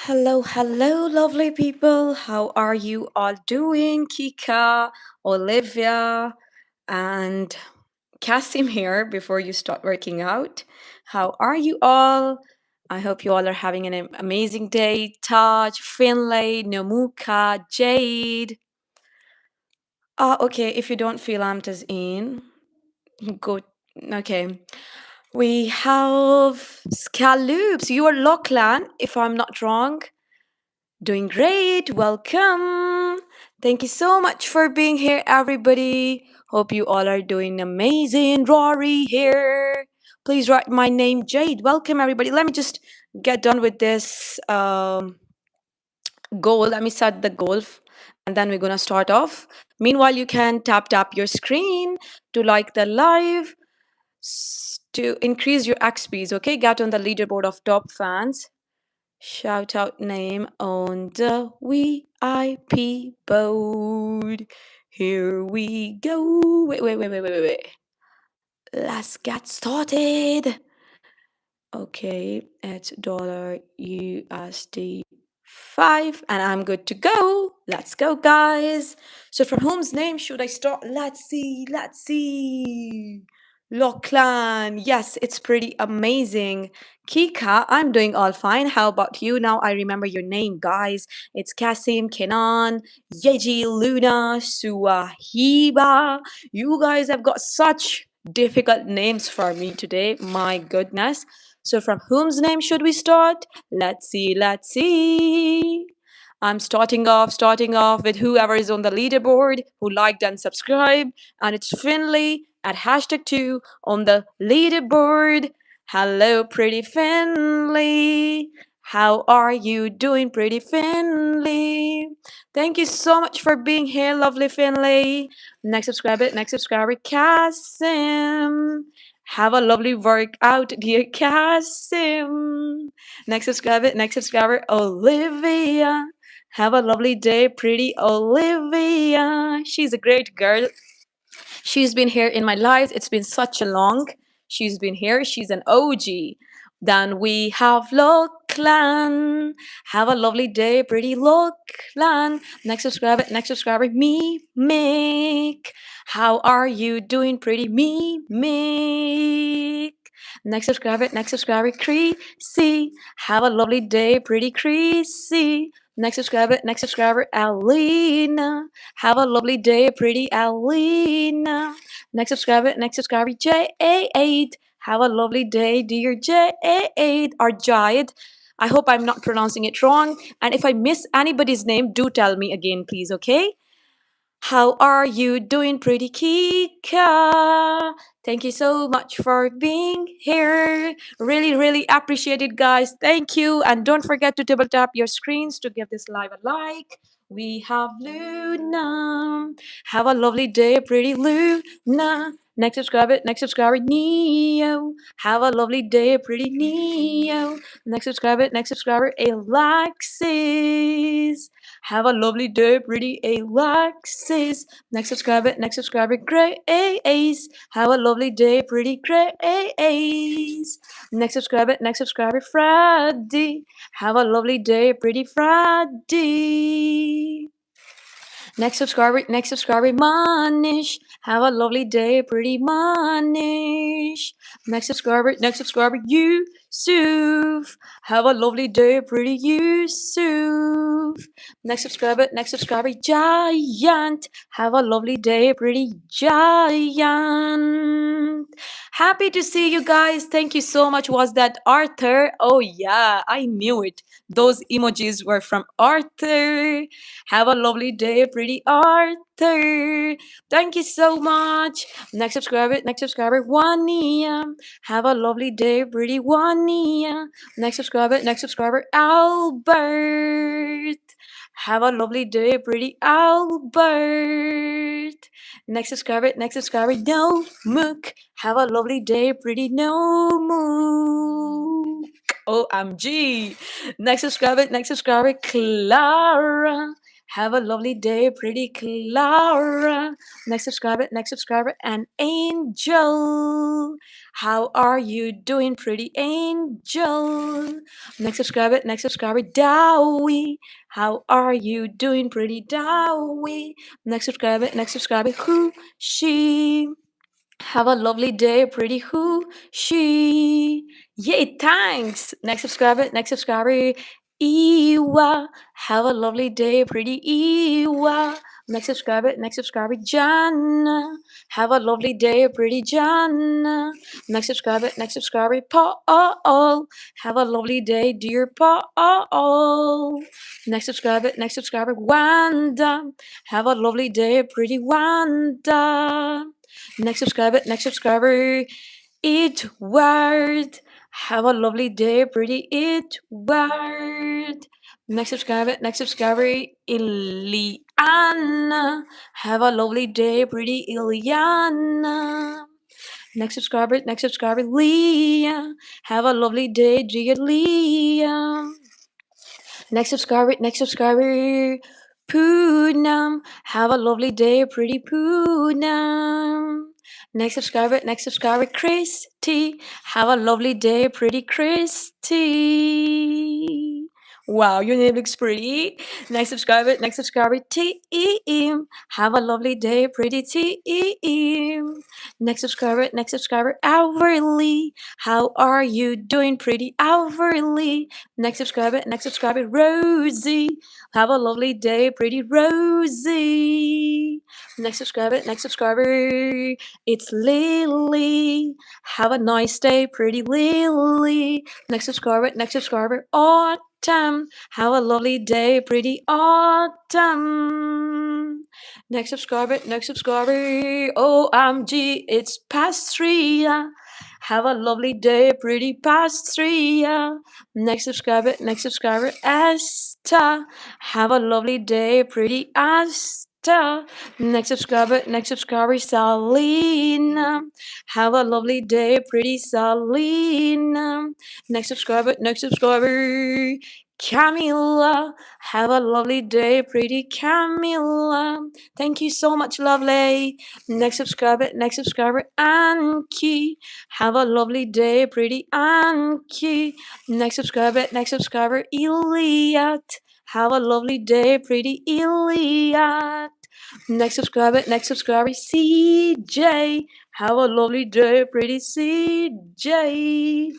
Hello, hello, lovely people. How are you all doing? Kika, Olivia, and Kasim here before you start working out. How are you all? I hope you all are having an amazing day. Taj, Finlay, Nomuka, Jade. Okay, if you don't feel amped in, go. Okay. We have Scallops. You are Lachlan, if I'm not wrong. Doing great. Welcome. Thank you so much for being here, everybody. Hope you all are doing amazing. Rory here. Please write my name, Jade. Welcome, everybody. Let me just get done with this goal. Let me set the goal, and then we're gonna start off. Meanwhile, you can tap your screen to like the live to increase your XPs. Okay, get on the leaderboard of top fans. Shout out name on the VIP board. Here we go. Wait. Let's get started. Okay, it's dollar USD 5 and I'm good to go. Let's go, guys. So from whom's name should I start? Let's see. Lachlan. Yes, it's pretty amazing. Kika, I'm doing all fine. How about you? Now I remember your name, guys. It's Kasim, Kenan, Yeji, Luna, Suahiba. You guys have got such difficult names for me today. My goodness. So from whom's name should we start? Let's see. I'm starting off with whoever is on the leaderboard who liked and subscribed. And it's Finley at #2 on the leaderboard. Hello, pretty Finley. How are you doing, pretty Finley? Thank you so much for being here, lovely Finley. Next subscriber, Kasim. Have a lovely workout, dear Kasim. Next subscriber, Olivia. Have a lovely day, pretty Olivia. She's a great girl. She's been here in my life. It's been such a long. She's been here. She's an OG. Then we have Lachlan. Have a lovely day, pretty Lachlan. Next subscriber, me, Mick. How are you doing, pretty me, Mick? Next subscriber, Creasy. Have a lovely day, pretty Creasy. Next subscriber, Alina. Have a lovely day, pretty Alina. Next subscriber, J8. Have a lovely day, dear J8 or Jayed. I hope I'm not pronouncing it wrong. And if I miss anybody's name, do tell me again, please, okay? How are you doing, pretty Kika? Thank you so much for being here. Really appreciate it, guys. Thank you. And don't forget to double tap your screens to give this live a like. We have Luna. Have a lovely day, pretty Luna. Next subscriber, Neo. Have a lovely day, pretty Neo. Next subscriber, Alexis. Have a lovely day, pretty Alexis. Next subscriber, Grace. Have a lovely day, pretty Grace. Next subscriber, Freddy. Have a lovely day, pretty Freddy. Next subscriber, Manish. Have a lovely day, pretty Manish. Next subscriber, Yusuf. Have a lovely day, pretty Yusuf. Next subscriber, Giant. Have a lovely day, pretty Giant. Happy to see you guys. Thank you so much. Was that Arthur? Oh yeah, I knew it. Those emojis were from Arthur. Have a lovely day, pretty Arthur. Thank you so much. Next subscriber, Wania. Have a lovely day, pretty Wania. Next subscriber, Albert. Have a lovely day, pretty Albert. Next subscriber, No Mook. Have a lovely day, pretty No Mook. OMG. Next subscriber, Clara. Have a lovely day, pretty Clara. Next subscriber, and Angel. How are you doing, pretty Angel? Next subscriber, Dowie. How are you doing, pretty Dowie? Next subscriber, who, she. Have a lovely day, pretty who, she. Yay, thanks. Next subscriber, Ewa. Have a lovely day, pretty Ewa. Next subscriber, Jana. Have a lovely day, pretty Jana. Next subscriber, Paul. Have a lovely day, dear Paul. Next subscriber, Wanda. Have a lovely day, pretty Wanda. Next subscriber, Edward. Have a lovely day, pretty Edward. Next subscriber, Ileana. Have a lovely day, pretty Ileana. Next subscriber, Leah. Have a lovely day, dear Leah. Next subscriber, Poonam. Have a lovely day, pretty Poonam. Next subscriber, Christy. Have a lovely day, pretty Christy. Wow, your name looks pretty. Next subscriber, Tim. Have a lovely day, pretty Tim. Next subscriber, Alverly. How are you doing, pretty Alverly? Next subscriber, Rosie. Have a lovely day, pretty Rosie. Next subscriber, it's Lily. Have a nice day, pretty Lily. Next subscriber, Autumn. Have a lovely day, pretty Autumn. Next subscriber, OMG, it's Pastria. Have a lovely day, pretty Pastria. Next subscriber, Asta. Have a lovely day, pretty Asta. Next subscriber, Salina. Have a lovely day, pretty Salina. Next subscriber, Camilla. Have a lovely day, pretty Camilla. Thank you so much, lovely. Next subscriber, Anki. Have a lovely day, pretty Anki. Next subscriber, Iliad. Have a lovely day, pretty Iliad. Next subscriber, CJ. Have a lovely day, pretty CJ.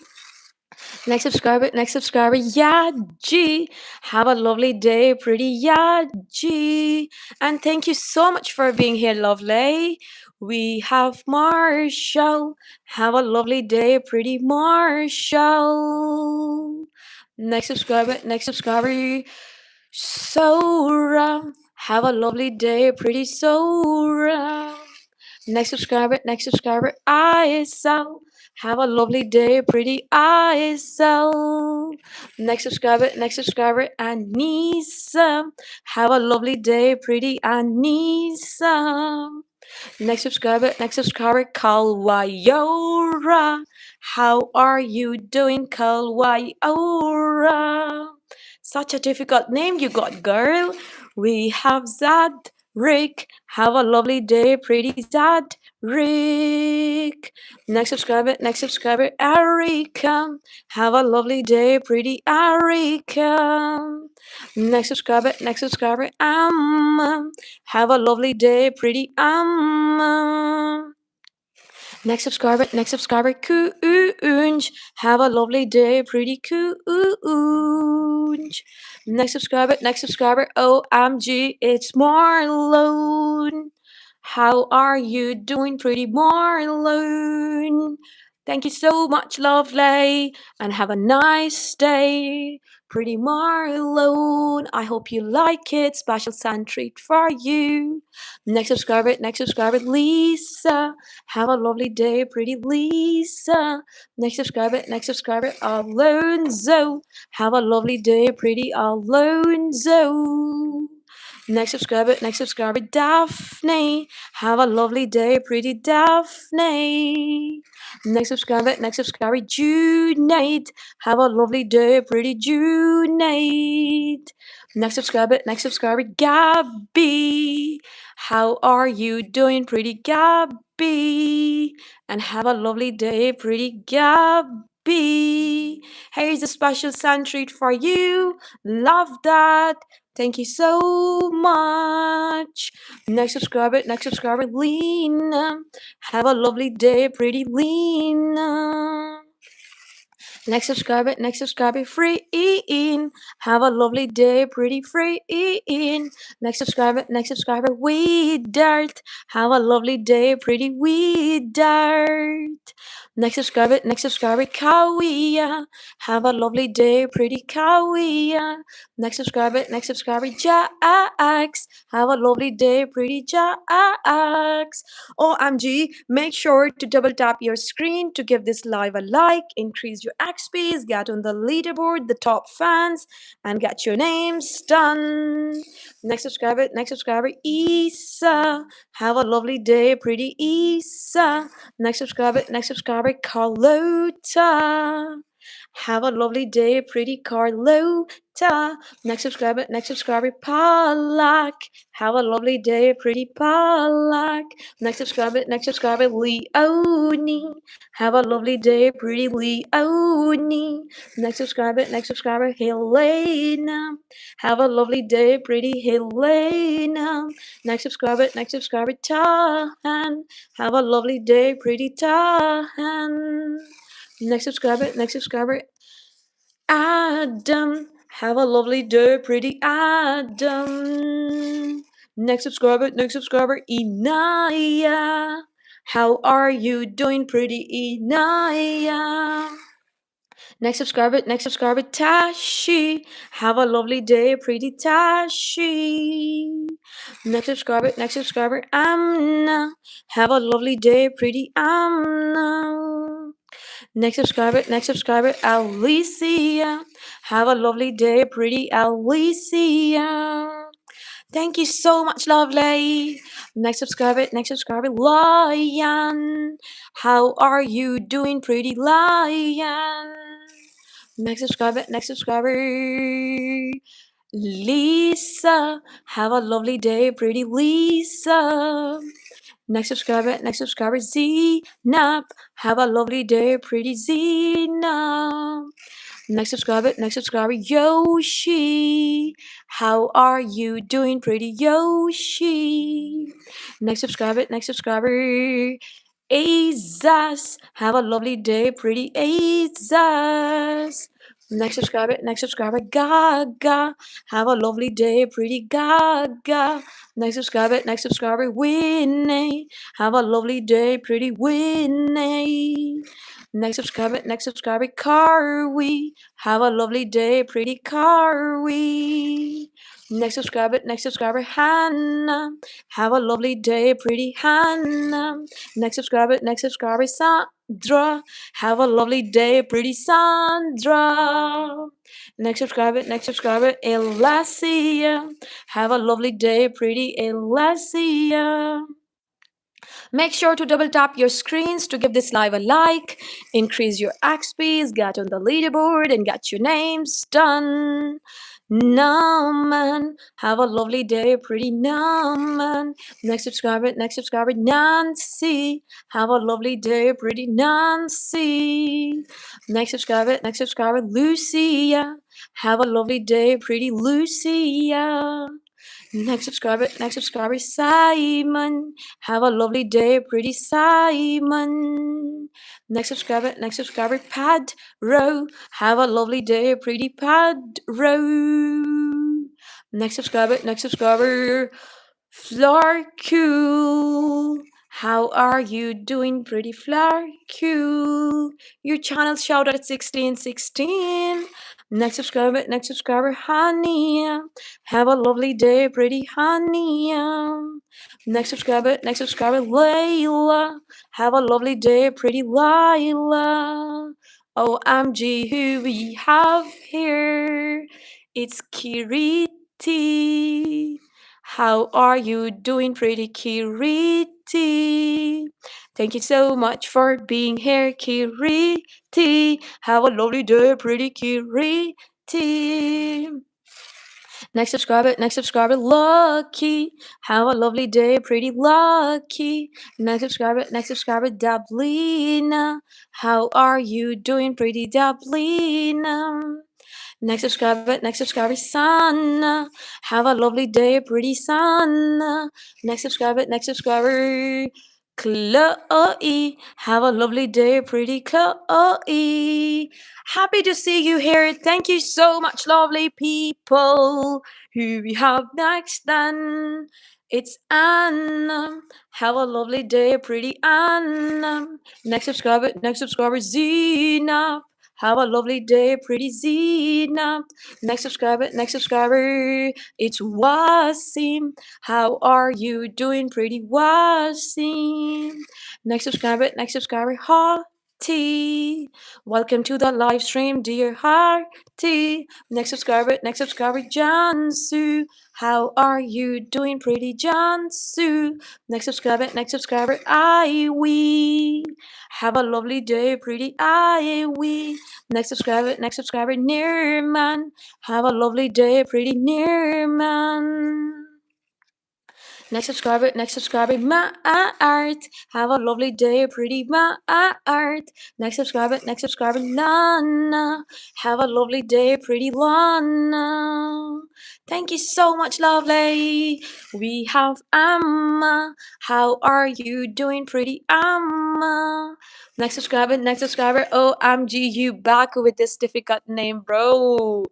Next subscriber, Yaji. Have a lovely day, pretty Yaji. And thank you so much for being here, lovely. We have Marshall. Have a lovely day, pretty Marshall. Next subscriber, Sora. Have a lovely day, pretty Sora. Next subscriber, ISL. Have a lovely day, pretty ISL. Next subscriber, Anissa. Have a lovely day, pretty Anissa. Next subscriber, Kalwayora. How are you doing, Kalwayora? Such a difficult name you got, girl. We have Zad. Rick, have a lovely day, pretty Zad. Rick. Next subscriber, Erica. Have a lovely day, pretty Erica. Next subscriber, Amma. Have a lovely day, pretty Amma. Next subscriber, Coonj. Have a lovely day, pretty Coonj. Next subscriber, OMG, it's Marlone. How are you doing, pretty Marlone? Thank you so much, lovely, and have a nice day, pretty Marlone. I hope you like it. Special sand treat for you. Next subscriber, Lisa. Have a lovely day, pretty Lisa. Next subscriber, Alonzo. Have a lovely day, pretty Alonzo. Next subscriber, Daphne. Have a lovely day, pretty Daphne. Next subscriber, Junaid. Have a lovely day, pretty Junaid. sweet. Next subscriber, Gabby. How are you doing, pretty Gabby? And have a lovely day, pretty Gabby. Here's a special sun treat for you. Love that. Thank you so much. Next subscriber, Lena. Have a lovely day, pretty Lena. Next subscriber, free in. Have a lovely day, pretty free in. Next subscriber, weed dirt. Have a lovely day, pretty weed dirt. Next subscriber, Kawia. Have a lovely day, pretty Kawia. Next subscriber, Jax. Have a lovely day, pretty Jax. OMG, make sure to double tap your screen to give this live a like, increase your XPs, get on the leaderboard, the top fans, and get your names done. Next subscriber, Isa. Have a lovely day, pretty Isa. Next subscriber, Carlota. Have a lovely day, pretty Carlota. Next subscriber, Palak. Have a lovely day, pretty Palak. Next subscriber, Leonie. Have a lovely day, pretty Leonie. Next subscriber, Helena. Have a lovely day, pretty Helena. Next subscriber, Tahan. Have a lovely day, pretty Tahan. Next subscriber, Adam. Have a lovely day, pretty Adam. Next subscriber, Inaya. How are you doing, pretty Inaya? Next subscriber, Tashi. Have a lovely day, pretty Tashi. Next subscriber, Amna. Have a lovely day, pretty Amna. Next subscriber, Alicia. Have a lovely day, pretty Alicia. Thank you so much, lovely. Next subscriber, Lion. How are you doing, pretty Lion? Next subscriber, Lisa. Have a lovely day, pretty Lisa. Next subscriber, Zainab. Have a lovely day, pretty Zainab. Next subscriber, Yoshi. How are you doing, pretty Yoshi? Next subscriber, Azaz. Have a lovely day, pretty Azaz. Next subscriber, Gaga. Have a lovely day, pretty Gaga. Next subscriber, Winnie. Have a lovely day, pretty Winnie. Next subscriber, Carwy. Have a lovely day, pretty Carwy. Next subscriber, Hannah. Have a lovely day, pretty Hannah. Next subscriber, Sandra. Have a lovely day, pretty Sandra. Next subscriber, Elasia. Have a lovely day, pretty Elasia. Make sure to double tap your screens to give this live a like, increase your XPs, get on the leaderboard, and get your names done. Naman, have a lovely day, pretty Naman. Next subscriber, Nancy. Have a lovely day, pretty Nancy. Next subscriber, Lucia. Have a lovely day, pretty Lucia. Next subscriber, Simon. Have a lovely day, pretty Simon. Next subscriber, Padro. Have a lovely day, pretty Padro. Next subscriber, Flarcool. How are you doing, pretty Flarcool? Your channel shout out at 1616. Next subscriber, Hania. Have a lovely day, pretty Hania. Next subscriber, Layla. Have a lovely day, pretty Layla. OMG, who we have here? It's Kiriti. How are you doing, pretty Kiriti? Thank you so much for being here, Kiriti. Have a lovely day, pretty Kiriti. Next subscriber, Lucky. Have a lovely day, pretty Lucky. Next subscriber, Dablina. How are you doing, pretty Dablina? Next subscriber, Sana. Have a lovely day, pretty Sana. Next subscriber, Chloe. Have a lovely day, pretty Chloe. Happy to see you here. Thank you so much, lovely people. Who we have next then? It's Anna. Have a lovely day, pretty Anna. Next subscriber, Zena. Have a lovely day, pretty Zena. Next subscriber, it's Wasim. How are you doing, pretty Wasim? Next subscriber, Hearty. Welcome to the live stream, dear Hearty. Next subscriber, Jansu. How are you doing, pretty Jansu? Next subscriber, Iwi. Have a lovely day, pretty Iwi. Next subscriber, Nirman. Have a lovely day, pretty Nirman. Next subscriber, Ma Art. Have a lovely day, pretty Ma Art. Next subscriber, Lana. Have a lovely day, pretty Lana. Thank you so much, lovely. We have Amma. How are you doing, pretty Amma? Next subscriber, OMG, you back with this difficult name, bro.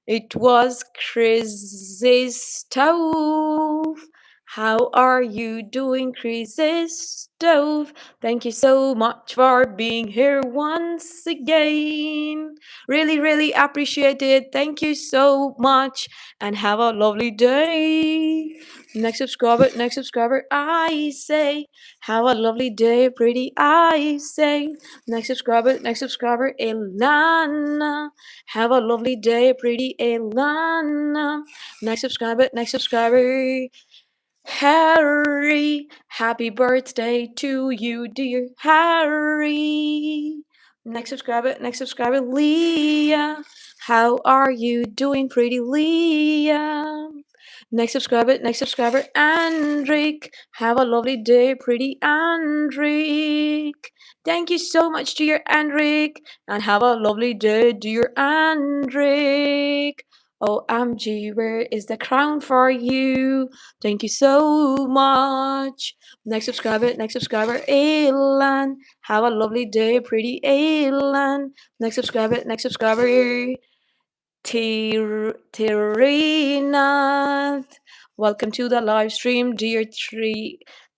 It was Chris Stove. How are you doing, Crazy Stove? Thank you so much for being here once again. Really, really appreciate it. Thank you so much and have a lovely day. Next subscriber, I say. Have a lovely day, pretty I say. Next subscriber, Elana. Have a lovely day, pretty Elana. Next subscriber, Harry. Happy birthday to you, dear Harry. Next subscriber, Leah. How are you doing, pretty Leah? Next subscriber, Andrick. Have a lovely day, pretty Andrick. Thank you so much, dear Andrick, and have a lovely day, dear Andrick. OMG, where is the crown for you? Thank you so much. Next subscriber, Alan. Have a lovely day, pretty Alan. Next subscriber, Tirinath. Welcome to the live stream, dear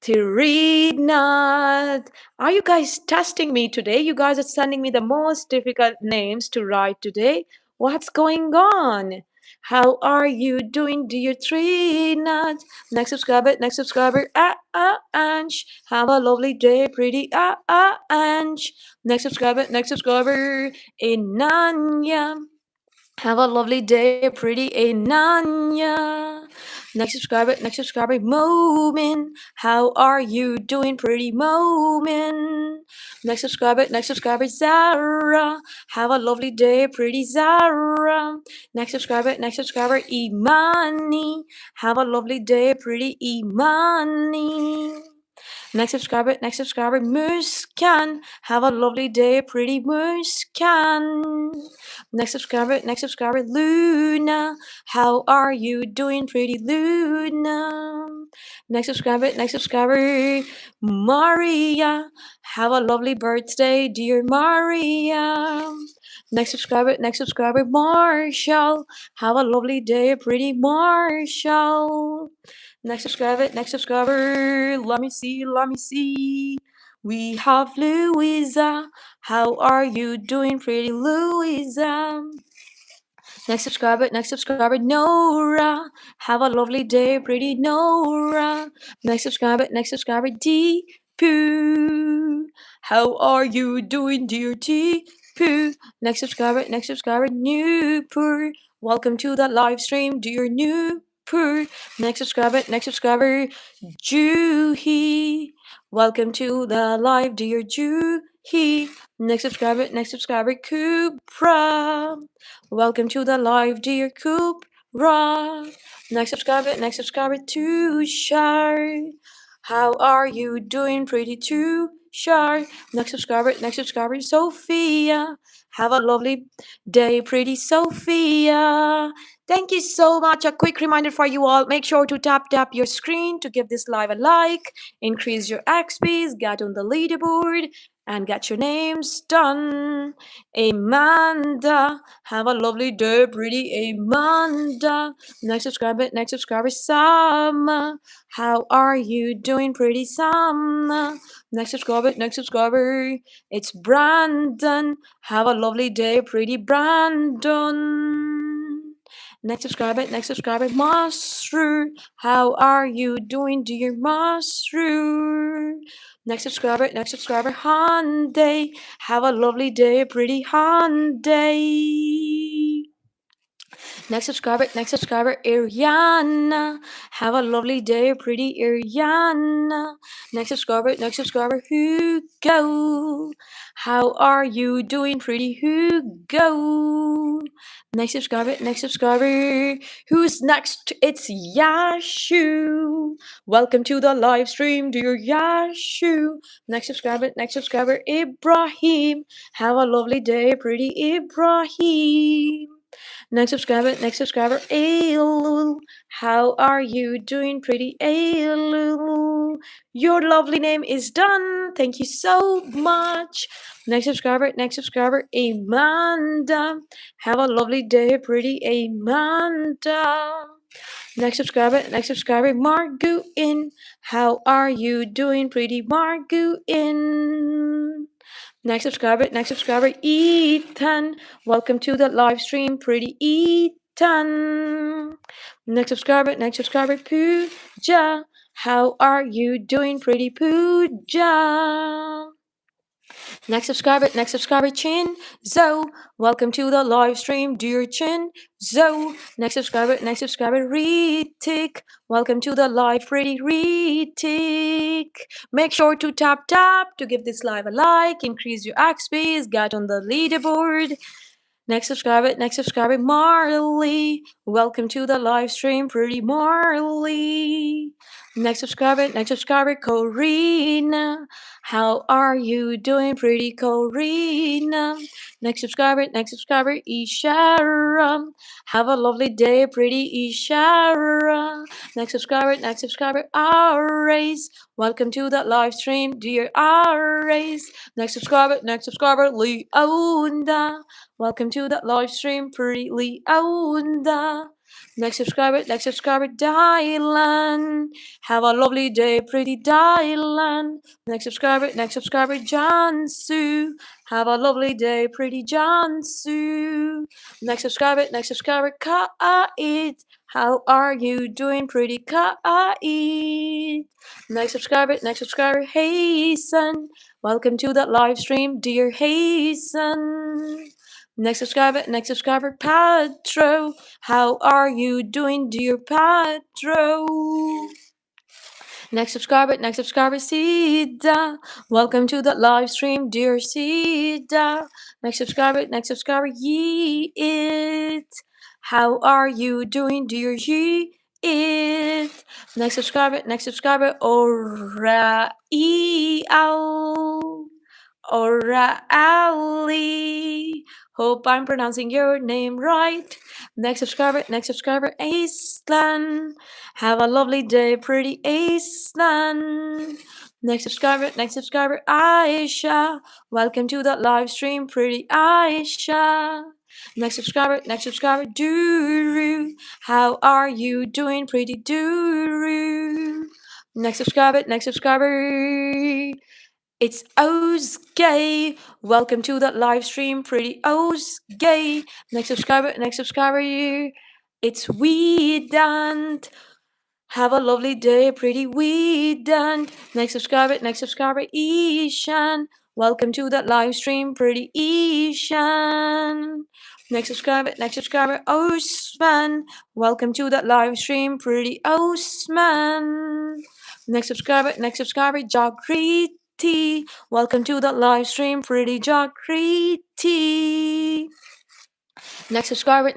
Tirinath. Are you guys testing me today? You guys are sending me the most difficult names to write today. What's going on? How are you doing, dear Trinath? Next subscriber, Ange. Have a lovely day, pretty Ange. Next subscriber, Inanya. Have a lovely day, pretty Ananya. Next subscriber, Momin. How are you doing, pretty Momin? Next subscriber, Zara. Have a lovely day, pretty Zara. Next subscriber, Imani. Have a lovely day, pretty Imani. Next subscriber, Muskan. Have a lovely day, pretty Muskan. Next subscriber, Luna. How are you doing, pretty Luna? Next subscriber, Maria. Have a lovely birthday, dear Maria. Next subscriber, Marshall. Have a lovely day, pretty Marshall. Next subscriber, let me see. We have Louisa. How are you doing, pretty Louisa? Next subscriber, Nora. Have a lovely day, pretty Nora. Next subscriber, Poo. How are you doing, dear Poo? Next subscriber, Newpur. Welcome to the live stream, dear Newpur. Next subscriber, Juhi. Welcome to the live, dear Juhi. Next subscriber, Kupra. Welcome to the live, dear Kupra. Ra. Next subscriber to Shar. How are you doing? Pretty too, Shar. Next subscriber, Sophia. Have a lovely day, pretty Sophia. Thank you so much. A quick reminder for you all. Make sure to tap your screen to give this live a like, increase your XPs, get on the leaderboard, and get your names done. Amanda, have a lovely day, pretty Amanda. Next subscriber, Sam. How are you doing, pretty Sam? Next subscriber, it's Brandon. Have a lovely day, pretty Brandon. Next subscriber, Masru. How are you doing, dear Masru? Next subscriber, Hyundai. Have a lovely day, pretty Hyundai. Next subscriber, Ariana. Have a lovely day, pretty Ariana. Next subscriber, Hugo. How are you doing, pretty Hugo? Next subscriber, who's next? It's Yashu. Welcome to the live stream, dear Yashu. Next subscriber, Ibrahim. Have a lovely day, pretty Ibrahim. Next subscriber, Ailul. How are you doing, pretty Ailul? Your lovely name is done. Thank you so much. Next subscriber, Amanda. Have a lovely day, pretty Amanda. Next subscriber, Marguin. How are you doing, pretty Marguin? Next subscriber, Ethan. Welcome to the live stream, pretty Ethan. Next subscriber, Pooja. How are you doing, pretty Pooja? Next subscriber, Chin Zo. Welcome to the live stream, dear Chin Zo. Next subscriber, Ritik. Welcome to the live, pretty Ritik. Make sure to tap to give this live a like, increase your XPs, get on the leaderboard. Next subscriber, Marley. Welcome to the live stream, pretty Marley. Next subscriber, Corina. How are you doing, pretty Corina? Next subscriber, Ishara. Have a lovely day, pretty Ishara. Next subscriber, Aries. Welcome to the live stream, dear Aries. Next subscriber, Leonda. Welcome to the live stream, pretty Leonda. Next subscriber, Dylan. Have a lovely day, pretty Dylan. Next subscriber, Jansu. Have a lovely day, pretty Jansu. Next subscriber, Kaid. How are you doing, pretty Kaid? Next subscriber, Hasten. Welcome to the live stream, dear Hasten. Next subscriber, Patro. How are you doing, dear Patro? Next subscriber, Sida. Welcome to the live stream, dear Sida. Next subscriber, Ye It. How are you doing, dear Ye It? Next subscriber, Ora Ora Ali. Hope I'm pronouncing your name right. Next subscriber, Aislan. Have a lovely day, pretty Aislan. Next subscriber, Aisha. Welcome to the live stream, pretty Aisha. Next subscriber, Duru. How are you doing, pretty Duru? Next subscriber, it's Ozgay. Welcome to the live stream, pretty Ozgay. Next subscriber, it's Weedant. Have a lovely day, pretty Weedant. Next subscriber, Ishan. Welcome to the live stream, pretty Ishan. Next subscriber, Osman. Welcome to the live stream, pretty Osman. Next subscriber, Jagriti. Welcome to the live stream, pretty Jagriti. Next subscriber,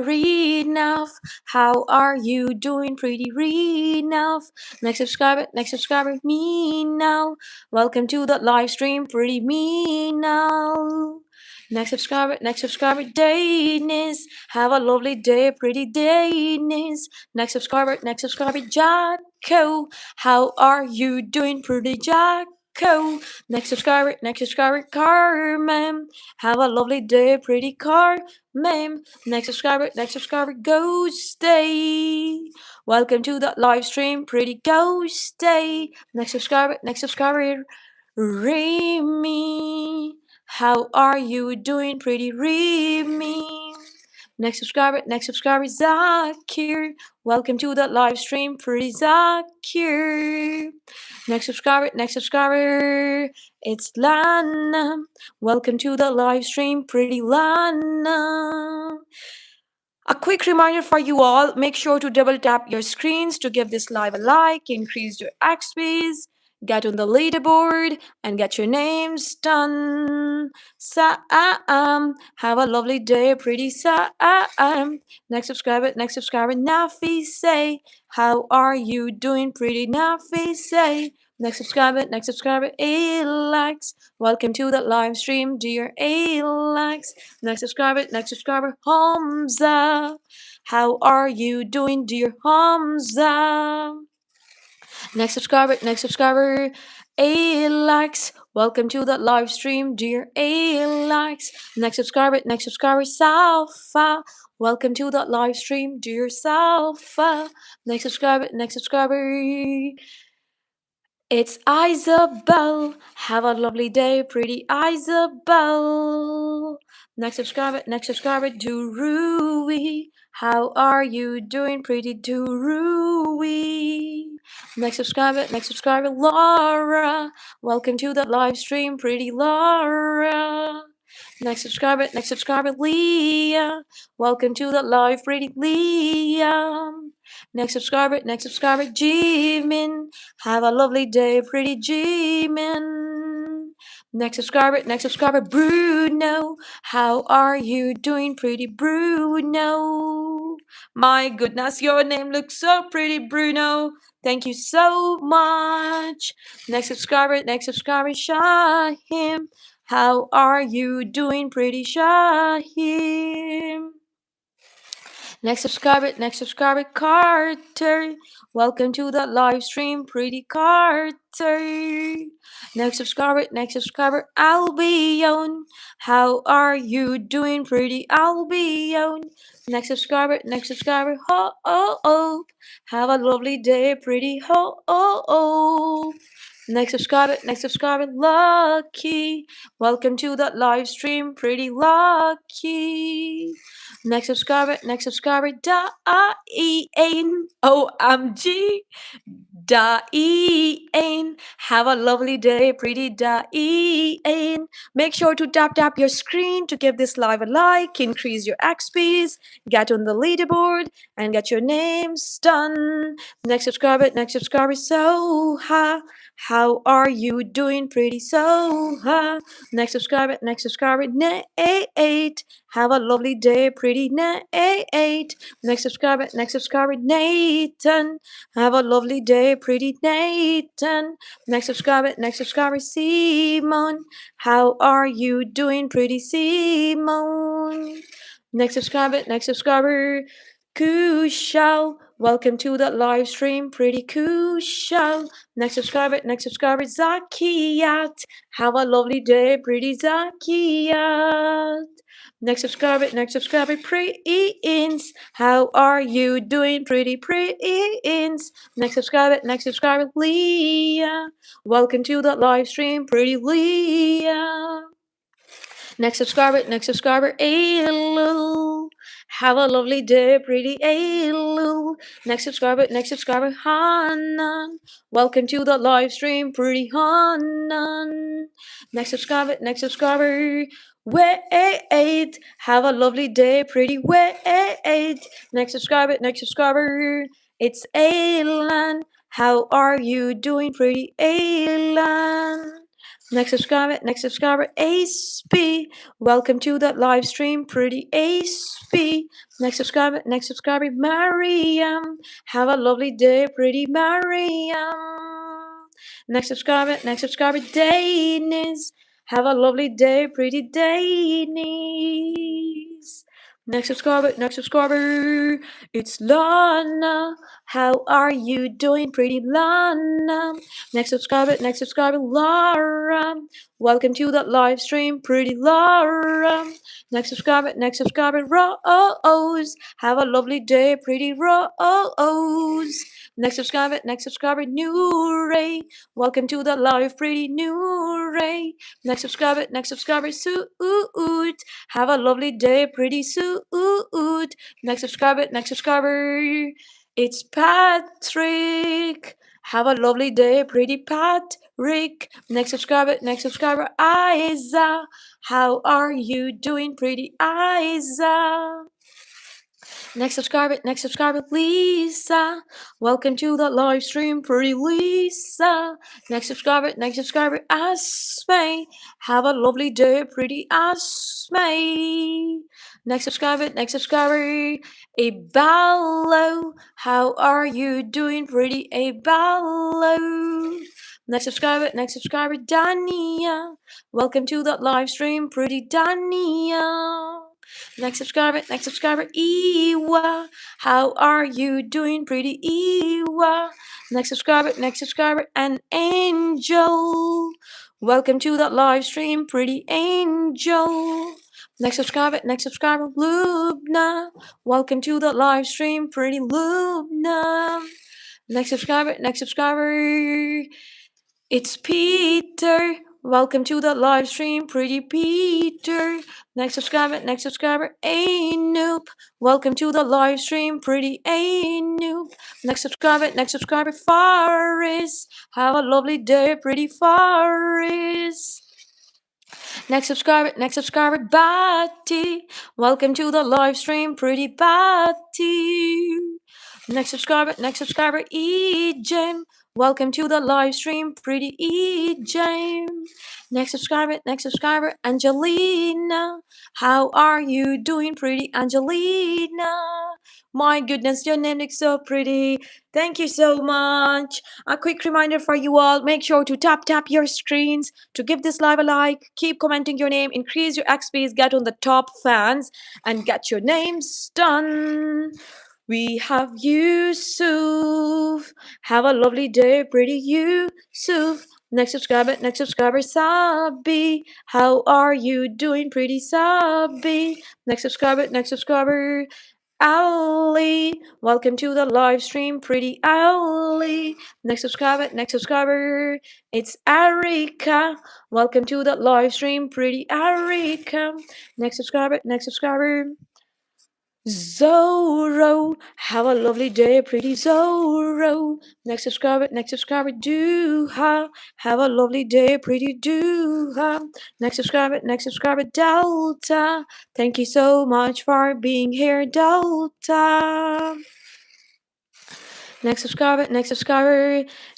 read now. How are you doing? Pretty read now. Next subscriber, me now. Welcome to the live stream, pretty me now. Next subscriber, Danis. Have a lovely day, pretty Danis. Next subscriber, Jacko. How are you doing, pretty Jacko? Next subscriber, Carmen. Have a lovely day, pretty Carmen. Next subscriber, Ghosty. Welcome to the live stream, pretty Ghosty. Next subscriber, Remy. How are you doing, pretty Remy? Next subscriber, Zakir. Welcome to the live stream, pretty Zakir. Next subscriber, it's Lana. Welcome to the live stream, pretty Lana. A quick reminder for you all, make sure to double tap your screens to give this live a like, increase your XPs, get on the leaderboard, and get your names done. Have a lovely day, pretty Sam. Next subscriber, Nafi say. How are you doing, pretty Nafi say? Next subscriber, Alex. Welcome to the live stream, dear Alex. Next subscriber, Hamza. How are you doing, dear Hamza? Next subscriber, Alex. Welcome to the live stream, dear Alex. Next subscriber, Safa. Welcome to the live stream, dear Safa. Next subscriber, it's Isabel. Have a lovely day, pretty Isabel. Next subscriber, Durui. How are you doing, pretty Durui? Next subscriber, Laura. Welcome to the live stream, pretty Laura. Next subscriber, Leah. Welcome to the live, pretty Leah. Next subscriber, Jimin. Have a lovely day, pretty Jimin. Next subscriber, Bruno. How are you doing, pretty Bruno? My goodness, your name looks so pretty, Bruno. Thank you so much. Next subscriber, Shahim. How are you doing, pretty Shahim? Next subscriber, Carter. Welcome to the live stream, pretty Carter. Next subscriber, Albion. How are you doing, pretty Albion? Next subscriber, Ho oh oh. Have a lovely day, pretty Ho oh oh. Next subscriber, Lucky. Welcome to the live stream, pretty Lucky. Next subscriber, Dain. OMG. Dain. Have a lovely day, pretty Dain. Make sure to tap your screen to give this live a like, increase your XPs, get on the leaderboard, and get your names done. Next subscriber, Soha. How are you doing, pretty Soha? Next subscriber, Nate. Have a lovely day, pretty Nate. Next subscriber, Nathan. Have a lovely day, pretty Nathan. Next subscriber, Simon. How are you doing, pretty Simon? Next subscriber, Kushal. Welcome to the live stream, pretty Kushal. Next subscriber, Zakiyat. Have a lovely day, pretty Zakiyat. Next subscriber, Prince. How are you doing, pretty Prince? Next subscriber, Leah. Welcome to the live stream, pretty Leah. Next subscriber, Ailul. Have a lovely day, pretty Ailul. Next subscriber, Hanan. Welcome to the live stream, pretty Hanan. Next subscriber, Wait. Have a lovely day, pretty Wait. Next subscriber, it's Ailan. How are you doing, pretty Ailan? Next subscriber, Ace B. Welcome to the live stream, pretty Ace B. Next subscriber, Mariam. Have a lovely day, pretty Mariam. Next subscriber, Danis. Have a lovely day, pretty Danis. Next subscriber, it's Lana. How are you doing, pretty Lana? Next subscriber, Laura. Welcome to the live stream, pretty Laura. Next subscriber, Rose. Have a lovely day, pretty Rose. Next subscriber, New Ray. Welcome to the live, pretty New Ray. Next subscriber, Suit. Have a lovely day, pretty Suit. Next subscriber, it's Patrick. Have a lovely day, pretty Patrick. Next subscriber, Isa. How are you doing, pretty Isa? Next subscriber, Lisa. Welcome to the live stream, pretty Lisa. Next subscriber, Asmay. Have a lovely day, pretty Asmay. Next subscriber, Abalo. How are you doing, pretty Abalo? Next subscriber, Dania. Welcome to the live stream, pretty Dania. Next subscriber, Iwa. How are you doing, pretty Iwa? Next subscriber, and Angel. Welcome to the live stream, pretty Angel. Next subscriber, Lubna. Welcome to the live stream, pretty Lubna. Next subscriber, it's Peter. Welcome to the live stream, pretty Peter. Next subscriber, Anoop. Welcome to the live stream, pretty Anoop. Next subscriber, Faris. Have a lovely day, pretty Faris. Next subscriber, Batty. Welcome to the live stream, pretty Batty. Next subscriber, Ejim. Welcome to the live stream, pretty Ejim. Next subscriber, Angelina. How are you doing, pretty Angelina? My goodness, your name looks so pretty. Thank you so much. A quick reminder for you all, make sure to tap your screens to give this live a like, keep commenting your name, increase your XPs, get on the top fans, and get your names done. We have Yusuf. Have a lovely day, pretty Yusuf. Next subscriber, Sabi. How are you doing, pretty Sabi? Next subscriber, Ali. Welcome to the live stream, pretty Ali. Next subscriber, it's Arika. Welcome to the live stream, pretty Arika. Next subscriber, Zoro. Have a lovely day, pretty Zoro. Next subscriber, Duha. Have a lovely day, pretty Duha. Next subscriber, Delta. Thank you so much for being here, Delta. Next subscriber,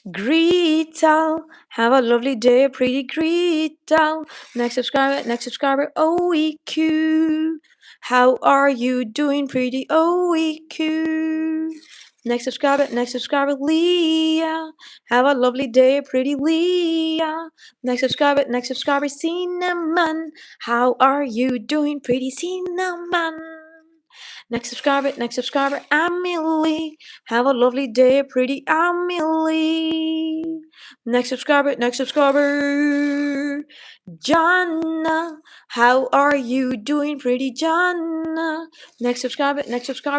Greetal. Have a lovely day, pretty Greetal. Next subscriber, OEQ. How are you doing, pretty OEQ? Next subscriber, Leah. Have a lovely day, pretty Leah. Next subscriber, Cinnamon. How are you doing, pretty Cinnamon? Next subscriber, Amelie. Have a lovely day, pretty Amelie. Next subscriber, Jana. How are you doing, pretty Jana? Next subscriber,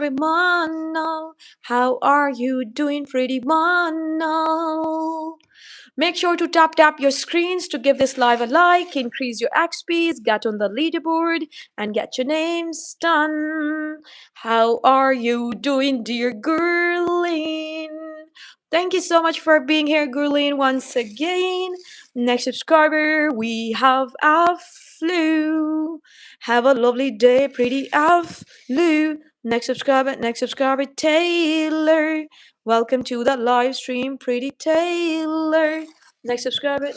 Mono. How are you doing, pretty Mono? Make sure to tap your screens to give this live a like, increase your XPs, get on the leaderboard, and get your names done. How are you doing, dear Gurleen? Thank you so much for being here, Gurleen, once again. Next subscriber, we have Aflu. Have a lovely day, pretty Aflu. Next subscriber, Taylor. Welcome to the live stream, pretty Taylor. next subscriber,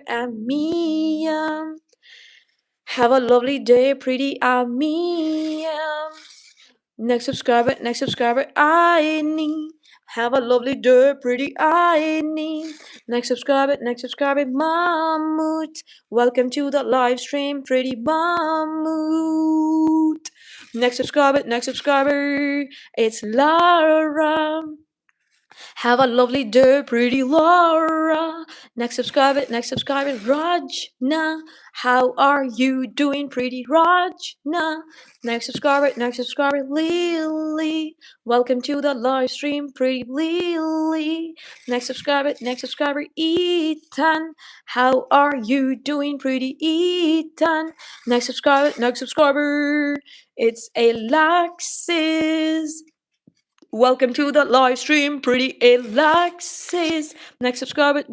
Amia. Have a lovely day, pretty Amia. Next subscriber, I need. Have a lovely day, pretty I need. Next subscriber, Mahmood. Welcome to the live stream, pretty Mahmood. Next subscriber, it's Lara. Have a lovely day, pretty Laura. Next subscriber, Rajna. How are you doing, pretty Rajna? Next subscriber, Lily. Welcome to the live stream, pretty Lily. Next subscriber, Ethan. How are you doing, pretty Ethan? Next subscriber, it's Alexis. Welcome to the live stream, pretty Alexis. Next subscriber,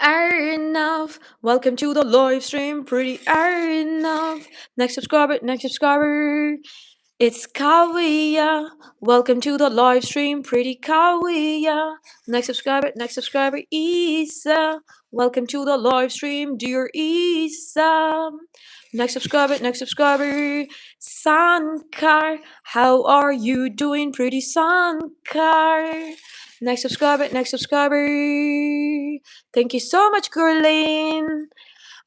Arnav. Welcome to the live stream, pretty Arnav. Next subscriber, it's Kawiya. Welcome to the live stream, pretty Kawiya. Next subscriber, Isa. Welcome to the live stream, dear Isa. Next subscriber, Sankar. How are you doing, pretty Sankar? Next subscriber. Thank you so much, Gurleen.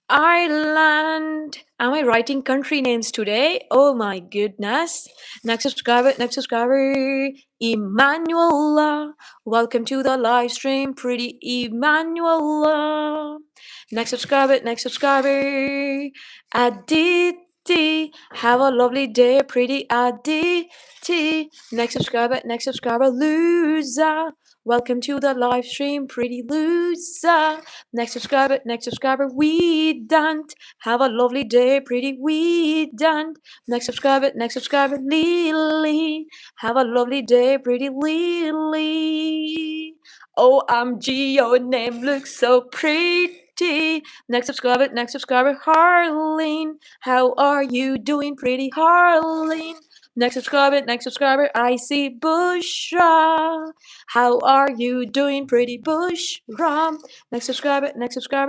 Ireland. Am I writing country names today? Oh my goodness. Next subscriber, Emanuela. Welcome to the live stream, pretty Emanuela. Next subscriber, Aditi. Have a lovely day, pretty Aditi. Next subscriber, Luza. Welcome to the live stream, pretty Luza. Next subscriber, we don't. Have a lovely day, pretty we don't. Next subscriber, Lily. Have a lovely day, pretty Lily. OMG, your name looks so pretty. Next subscriber, Harleen. How are you doing, pretty Harleen? Next subscriber, I see Bushra. How are you doing, pretty Bushra? Next subscriber,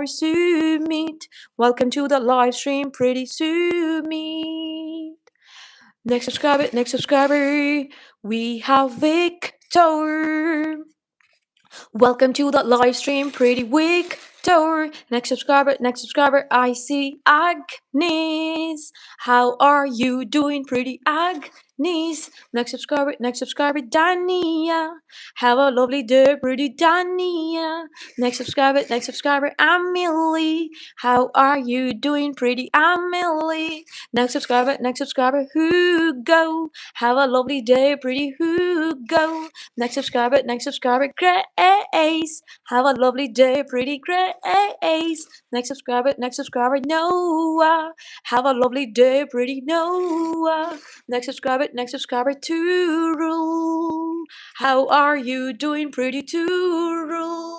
Sumit. Welcome to the live stream, pretty Sumit. Next subscriber, we have Victor. Welcome to the live stream, pretty Victor. Next subscriber, I see Agnes. How are you doing, pretty Agnes? Next subscriber, Dania. Have a lovely day, pretty Dania. Next subscriber, Amelie. How are you doing, pretty Amelie? Next subscriber, Hugo. Have a lovely day, pretty Hugo. Next subscriber, Grace. Have a lovely day, pretty Grace. Next subscriber, Noah. Have a lovely day, pretty Noah. Next subscriber, Turul. How are you doing, pretty Turul?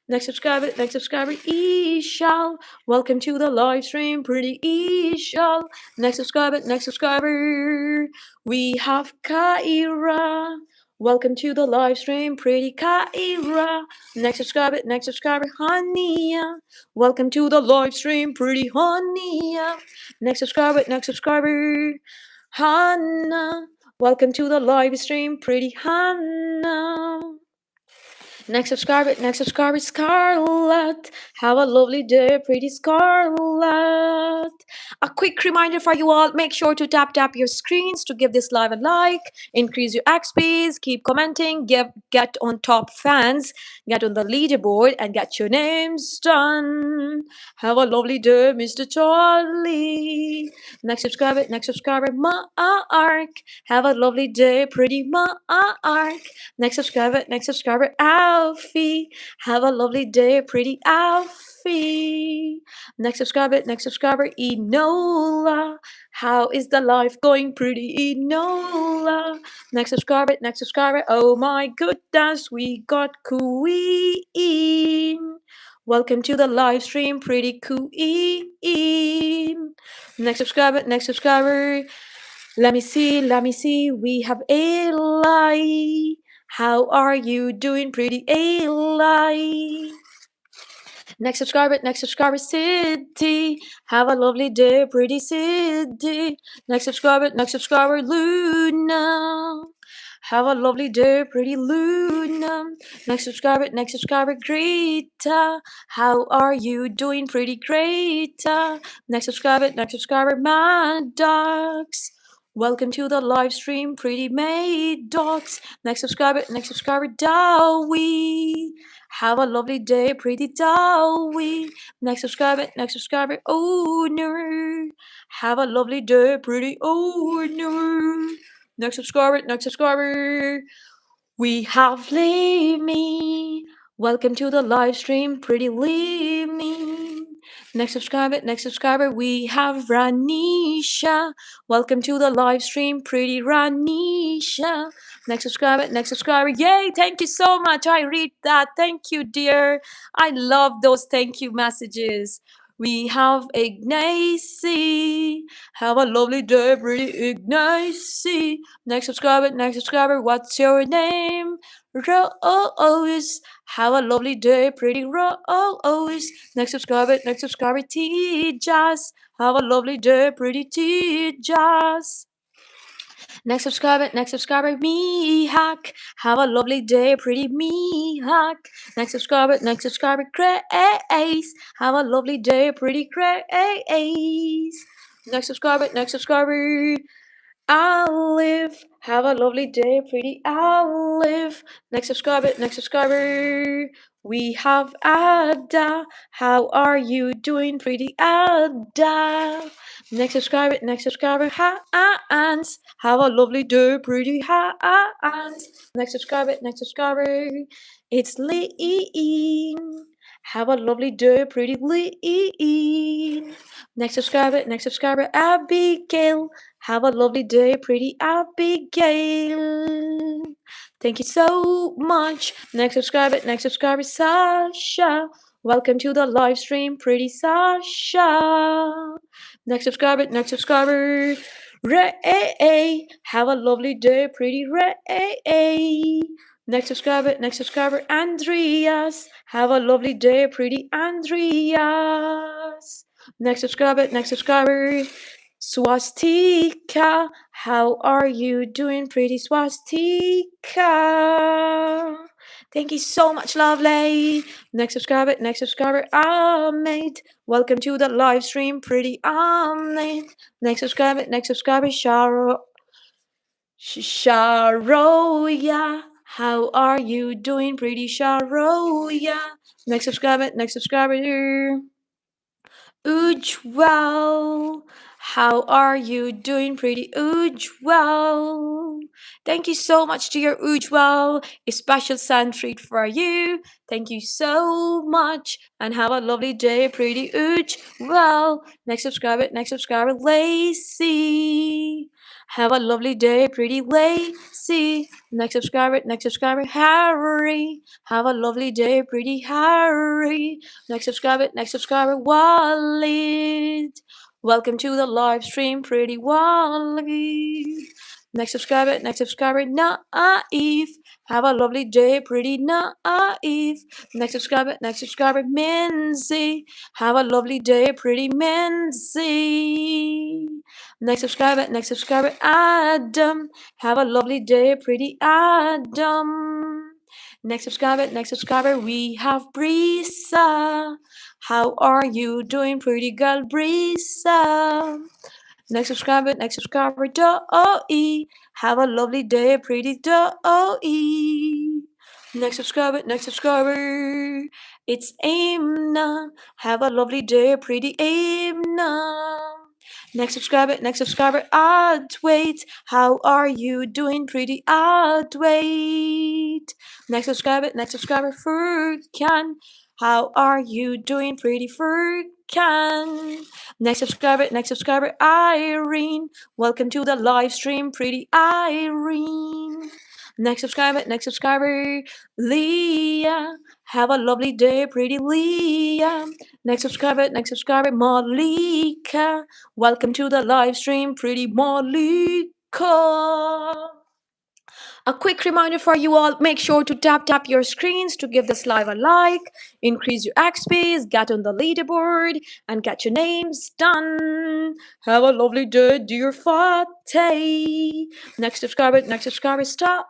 Next subscriber, Ishal. Welcome to the live stream, pretty Ishal. Next subscriber, we have Kaira. Welcome to the live stream, pretty Kaira. Next subscriber, Hania. Welcome to the live stream, pretty Hania. Next subscriber, Hannah. Welcome to the live stream, pretty Hannah. Next subscriber, Scarlett. Have a lovely day, pretty Scarlett. A quick reminder for you all, make sure to tap your screens to give this live a like, increase your XPs, keep commenting, get on top fans, get on the leaderboard, and get your names done. Have a lovely day, Mr. Charlie. Next subscriber, Mark. Have a lovely day, pretty Mark. Next subscriber, Alfie. Have a lovely day, pretty Alfie. Next subscriber, Enola. How is the life going, pretty Enola? Next subscriber, oh my goodness, we got Queen. Welcome to the live stream, pretty Queen. Next subscriber, let me see. We have Eli. How are you doing, pretty Eli? Next subscriber, City. Have a lovely day, pretty City. Next subscriber, Luna. Have a lovely day, pretty Luna. Next subscriber, Greta. How are you doing, pretty Greta? Next subscriber, Maddox. Welcome to the live stream, pretty Maid Dogs. Next subscriber, Dowie. Have a lovely day, pretty Dowie. Next subscriber, owner. Have a lovely day, pretty owner. Next subscriber. We have Leave Me. Welcome to the live stream, pretty Leave Me. Next subscriber, we have Ranisha. Welcome to the live stream, pretty Ranisha. Next subscriber, yay, thank you so much. I read that. Thank you, dear. I love those thank you messages. We have Ignacy. Have a lovely day, pretty Ignacy. Next subscriber, what's your name? Rose. Have a lovely day, pretty Rose. Next subscriber, T-Jazz. Have a lovely day, pretty T-Jazz. Next subscriber, me hack. Have a lovely day, pretty me hack. Next subscriber, Grace. Have a lovely day, pretty Grace. Next subscriber, Olive. Have a lovely day, pretty Olive. Next subscriber, we have Ada. How are you doing, pretty Ada? Next subscriber, Hans. Have a lovely day, pretty Hans. Next subscriber, it's Lee. Have a lovely day, pretty Lee. Next subscriber, Abigail. Have a lovely day, pretty Abigail. Thank you so much. Next subscriber, Sasha. Welcome to the live stream, pretty Sasha. Next subscriber, Ray. Have a lovely day, pretty Ray. Next subscriber, Andreas. Have a lovely day, pretty Andreas. Next subscriber, Swastika. How are you doing, pretty Swastika? Thank you so much, lovely. Next subscriber, Ahmed. Welcome to the live stream, pretty Ahmed. Next subscriber, Sharoya. How are you doing, pretty Sharoya? Next subscriber, Ujwal. How are you doing, pretty Ujwal? Thank you so much, dear Ujwal. A special sun treat for you. Thank you so much, and have a lovely day, pretty Ujwal. Next subscriber, Lacey. Have a lovely day, pretty Lacey. Next subscriber, Harry. Have a lovely day, pretty Harry. Next subscriber, Walid. Welcome to the live stream, pretty Walid. Next subscriber, Naive. Have a lovely day, pretty Naive. Next subscriber, Minzy. Have a lovely day, pretty Minzy. Next subscriber, Adam. Have a lovely day, pretty Adam. Next subscriber, we have Brisa. How are you doing, pretty girl, Brisa? Next subscriber, Doe. Have a lovely day, pretty Doe. Next subscriber, it's Amna. Have a lovely day, pretty Amna. Next subscriber, Adwait. How are you doing, pretty Adwait? Next subscriber, Furkan. How are you doing, pretty Furkan? Next subscriber, Irene. Welcome to the live stream, pretty Irene. Next subscriber, Leah. Have a lovely day, pretty Leah. Next subscriber, Malika. Welcome to the live stream, pretty Malika. A quick reminder for you all, make sure to tap your screens to give this live a like, increase your XPs, get on the leaderboard, and get your names done. Have a lovely day, dear Fateh. Next subscriber, star.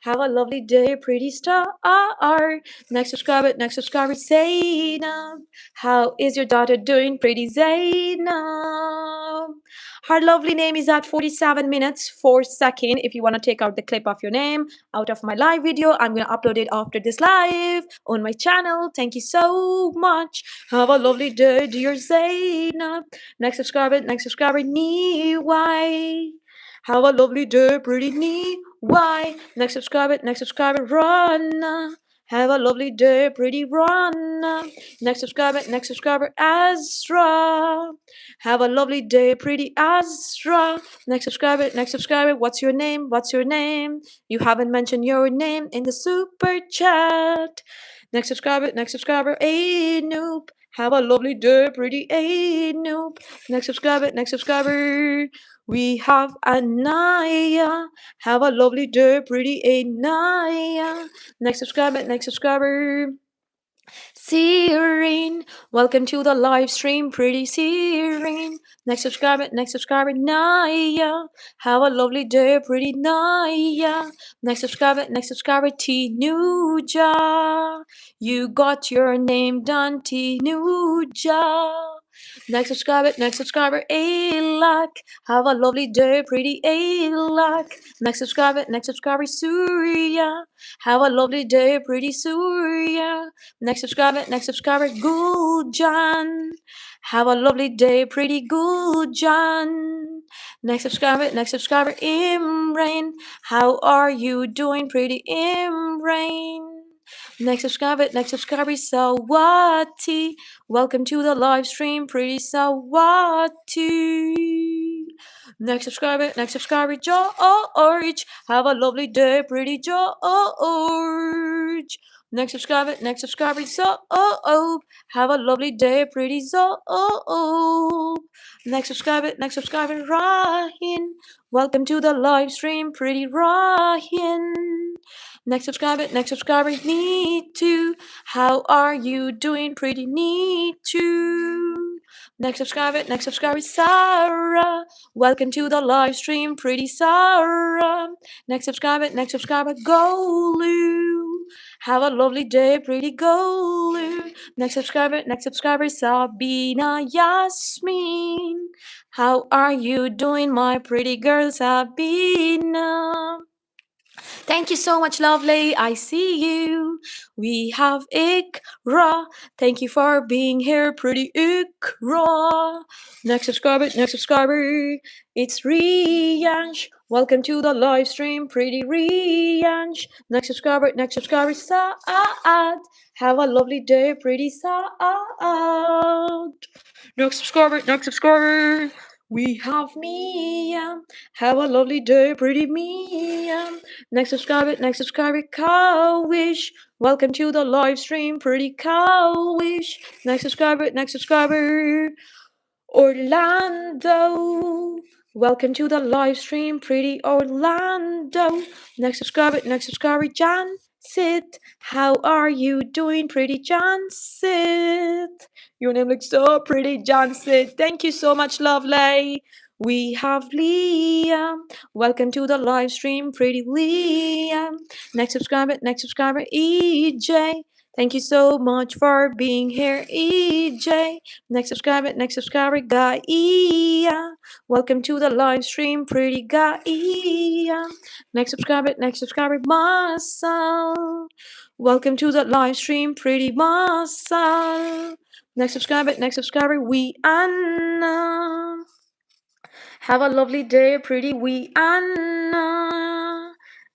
Have a lovely day, pretty star. Next subscriber, Zainab. How is your daughter doing, pretty Zainab? Her lovely name is at 47 minutes 4 seconds. If you want to take out the clip of your name out of my live video, I'm going to upload it after this live on my channel. Thank you so much. Have a lovely day, dear Zainab. Next subscriber, Niwai. Have a lovely day, pretty Niwai. Next subscriber, Rana. Have a lovely day, pretty Rana. Next subscriber, Azra. Have a lovely day, pretty Azra. Next subscriber, what's your name? You haven't mentioned your name in the super chat. Next subscriber, Anoop. Have a lovely day, pretty Anoop. Next subscriber, we have Anaya. Have a lovely day, pretty Anaya. Next subscriber, Serene. Welcome to the live stream, pretty Serene. Next subscriber, Naya. Have a lovely day, pretty Naya. Next subscriber, Tinuja. You got your name done, Tinuja. Next subscriber, Alak. Have a lovely day, pretty Alak. Next subscriber, Surya. Have a lovely day, pretty Surya. Next subscriber, Guljan. Have a lovely day, pretty Guljan. Next subscriber, Imran. How are you doing, pretty Imran? Next subscriber, Sawati. Welcome to the live stream, pretty Sawati. Next subscriber, George. Have a lovely day, pretty George. Next subscriber, Zoe. Have a lovely day, pretty Zoe. Next subscriber, Rahin. Welcome to the live stream, pretty Rahin. Next subscriber, Need to. How are you doing, pretty Need to? Next subscriber, Sarah. Welcome to the live stream, pretty Sarah. Next subscriber, Golu. Have a lovely day, pretty Golu. Next subscriber, Sabina Yasmin. How are you doing, my pretty girl, Sabina? Thank you so much, lovely. I see you. We have Ikra. Thank you for being here, pretty Ikra. Next subscriber, it's Riyansh. Welcome to the live stream, pretty Riyansh. Next subscriber, Saad. Have a lovely day, pretty Saad. Next subscriber, we have Mia. Have a lovely day, pretty Mia. Next subscriber, Cowish. Welcome to the live stream, pretty Cowish. Next subscriber, Orlando. Welcome to the live stream, pretty Orlando. Next subscriber, Jan Sit. How are you doing, pretty Jan Sit? Your name looks so pretty, Jan Sit. Thank you so much, lovely. We have Liam. Welcome to the live stream, pretty Liam. Next subscriber, EJ. Thank you so much for being here, EJ. Next subscriber, Gaia. Welcome to the live stream, pretty Gaia. Next subscriber, Masal. Welcome to the live stream, pretty Masal. Next subscriber, We Anna. Have a lovely day, pretty Wee Anna.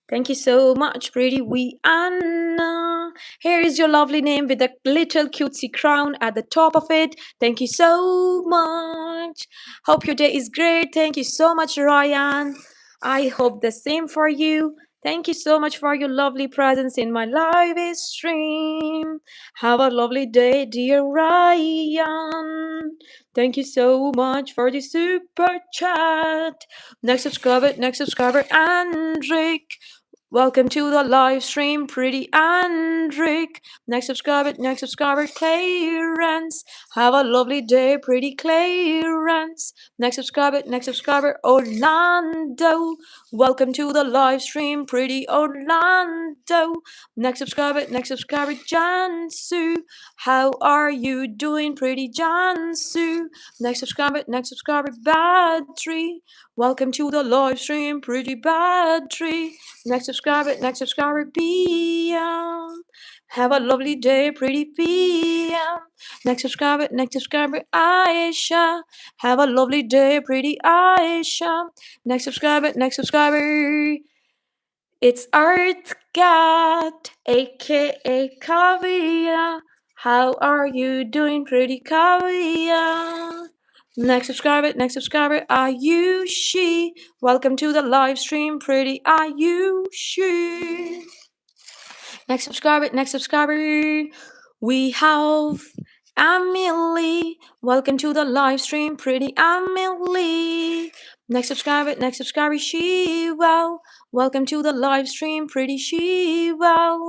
Thank you so much, pretty Wee Anna. Here is your lovely name with a little cutesy crown at the top of it. Thank you so much. Hope your day is great. Thank you so much, Ryan. I hope the same for you. Thank you so much for your lovely presence in my live stream. Have a lovely day, dear Ryan. Thank you so much for the super chat. Next subscriber, Andrick. Welcome to the live stream, pretty Andrick. Next subscriber, Clarence. Have a lovely day, pretty Clarence. Next subscriber, Orlando. Welcome to the live stream, pretty Orlando. Next subscriber, Jansu. How are you doing, pretty Jansu? Next subscriber, Badri. Welcome to the live stream, pretty Badri. Next subscriber, PM. Have a lovely day, pretty PM. Next subscriber, Aisha. Have a lovely day, pretty Aisha. Next subscriber, it's Earth Cat, aka Kavia. How are you doing, pretty Kavia? Next subscriber, Ayushi. Welcome to the live stream, pretty Ayushi. Next subscriber, we have Emily. Welcome to the live stream, pretty Emily. Next subscriber, Shiva. Welcome to the live stream, pretty Shiva.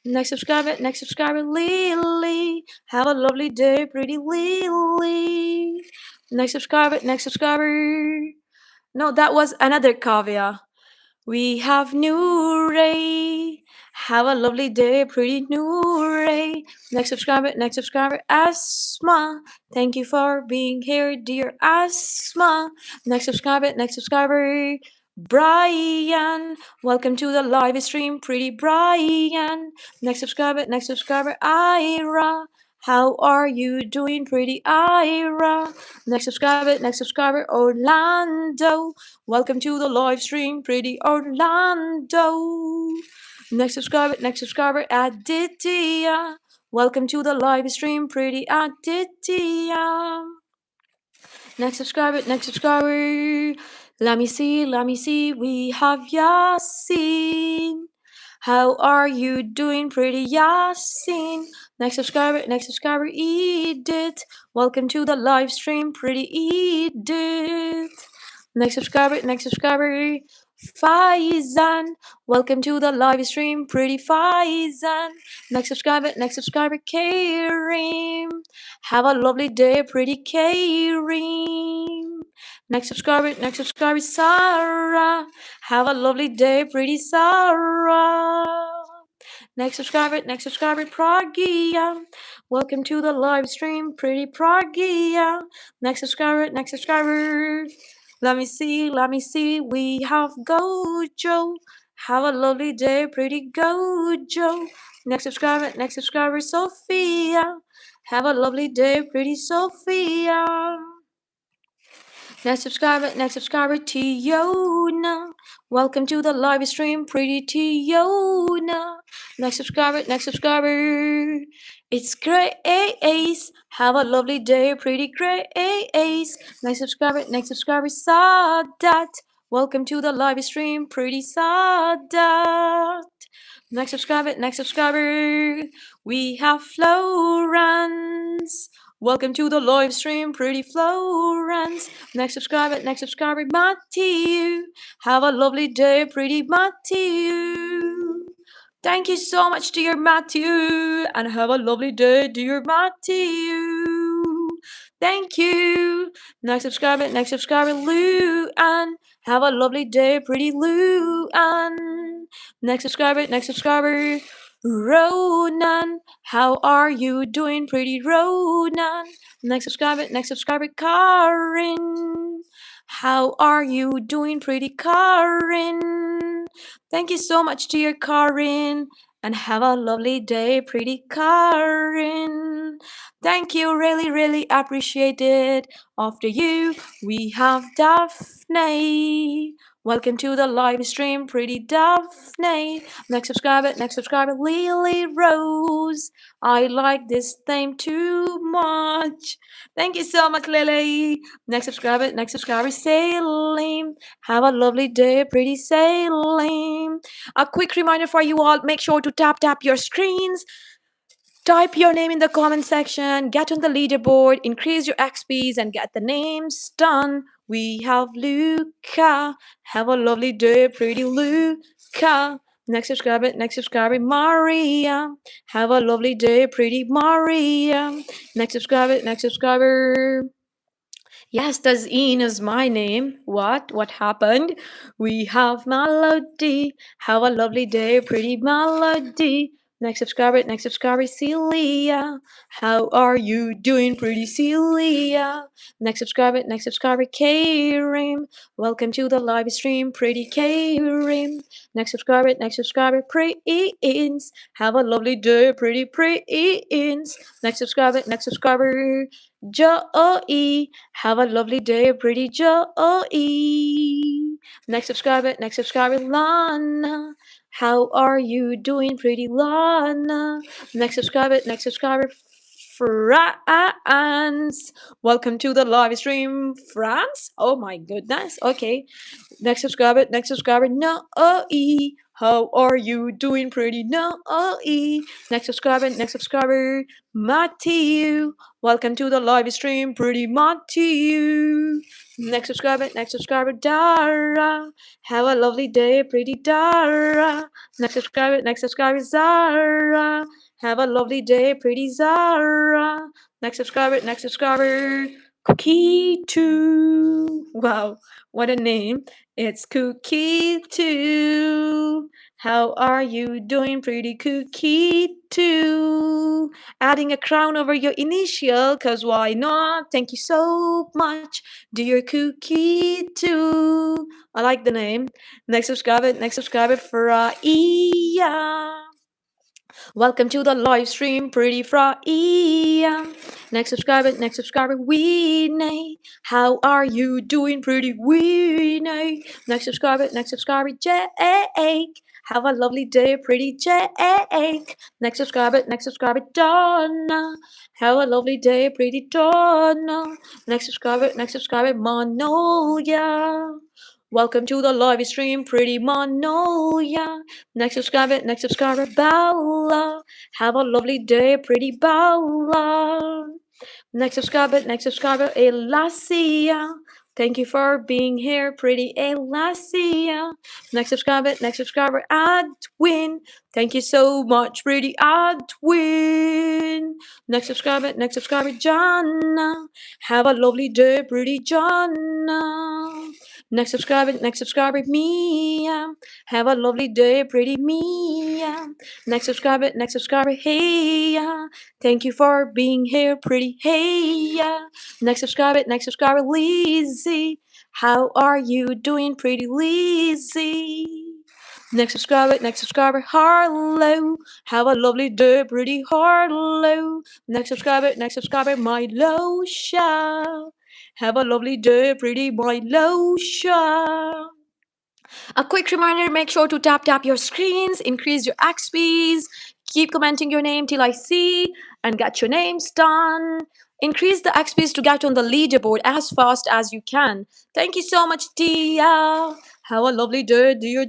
Next subscriber, Lily. Have a lovely day, pretty Lily. Next subscriber. No, that was another Kavya. We have Nure. Have a lovely day, pretty Nure. Next subscriber, Asma. Thank you for being here, dear Asma. Next subscriber, Brian. Welcome to the live stream, pretty Brian. Next subscriber, Ira. How are you doing, pretty Ira? Next subscriber, Orlando. Welcome to the live stream, pretty Orlando. Next subscriber, Aditya. Welcome to the live stream, pretty Aditya. Next subscriber. Let me see. We have Yasin. How are you doing, pretty Yasin? Next subscriber, Edith. Welcome to the live stream, pretty Edith. Next subscriber, Faizan. Welcome to the live stream, pretty Faizan. Next subscriber, Kareem. Have a lovely day, pretty Kareem. Next subscriber, Sarah. Have a lovely day, pretty Sarah. Next subscriber, Pragia. Welcome to the live stream, pretty Pragia. Next subscriber. Let me see. We have Gojo. Have a lovely day, pretty Gojo. Next subscriber, Sophia. Have a lovely day, pretty Sophia. Next subscriber, Tiona. Welcome to the live stream, pretty Tiona. Next subscriber, it's Grace. Have a lovely day, pretty Grace. Next subscriber, Sadat. Welcome to the live stream, pretty Sadat. Next subscriber, we have Florence. Welcome to the live stream, pretty Florence. Next subscriber, Matthew. Have a lovely day, pretty Matthew. Thank you so much, dear Matthew, and have a lovely day, dear Matthew. Thank you. Next subscriber, Lou, and have a lovely day, pretty Lou, and next subscriber, Ronan. How are you doing, pretty Ronan? Next subscriber, Karin. How are you doing, pretty Karin? Thank you so much, dear Karin, and have a lovely day, pretty Karin. Thank you, really appreciate it. After you, we have Daphne. Welcome to the live stream, pretty Daphne. Next subscriber, Lily Rose. I like this name too much. Thank you so much, Lily. Next subscriber, Salim. Have a lovely day, pretty Salim. A quick reminder for you all, make sure to tap your screens. Type your name in the comment section, get on the leaderboard, increase your XPs, and get the names done. We have Luca. Have a lovely day, pretty Luca. Next subscriber, Maria. Have a lovely day, pretty Maria. Next subscriber. Yes, Tazeen is my name. What? What happened? We have Melody. Have a lovely day, pretty Melody. Next subscriber, Celia. How are you doing, pretty Celia? Next subscriber, Karim. Welcome to the live stream, pretty Karim. Next subscriber, Prince. Have a lovely day, pretty Prince. Next subscriber, Joey. Have a lovely day, pretty Joey. Next subscriber, Lana. How are you doing, pretty Lana? Next subscriber, France. Welcome to the live stream, France. Oh my goodness. Okay. Next subscriber, Noe. How are you doing, pretty Noe? Next subscriber, Matthew. Welcome to the live stream, pretty Matthew. Next subscriber, Dara. Have a lovely day, pretty Dara. Next subscriber, Zara. Have a lovely day, pretty Zara. Next subscriber, Cookie 2. Wow, what a name. It's Cookie 2. How are you doing, pretty Cookie 2? Adding a crown over your initial, cause why not? Thank you so much, dear Cookie 2. I like the name. Next subscriber, Fraia. Welcome to the live stream, pretty Fraia. Next subscriber, Winnie. How are you doing, pretty Winnie? Next subscriber, Jake. Have a lovely day, pretty Jake. Next subscriber, Donna. Have a lovely day, pretty Donna. Next subscriber, Manolia. Welcome to the live stream, pretty Manolia. Next subscriber, Bella. Have a lovely day, pretty Bella. Next subscriber, Elasia. Thank you for being here, pretty Elasia. Next subscriber, Adwin. Thank you so much, pretty Adwin. Next subscriber, Jana. Have a lovely day, pretty Jana. Next subscriber, Mia. Have a lovely day, pretty Mia. Next subscriber, Heya. Thank you for being here, pretty Heya. Next subscriber, Lizzie. How are you doing, pretty Lizzie? Next subscriber, Harlow. Have a lovely day, pretty Harlow. Next subscriber, Milosha. Have a lovely day, pretty Milosha. A quick reminder, make sure to tap your screens, increase your XPs, keep commenting your name till I see, and get your names done. Increase the XPs to get on the leaderboard as fast as you can. Thank you so much, Tia. Have a lovely day, dear.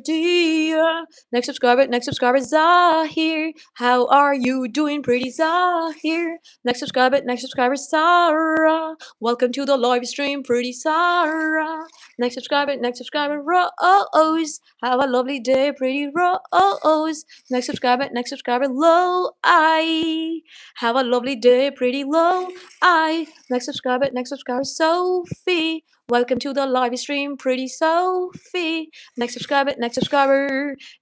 Next subscriber, Zahir. How are you doing, pretty Zahir? Next subscriber, Sarah. Welcome to the live stream, pretty Sarah. Next subscriber, Rose. Have a lovely day, pretty Rose. Next subscriber, Low I. Have a lovely day, pretty Low I. Next subscriber, Sophie. Welcome to the live stream, pretty Sophie. Next subscriber,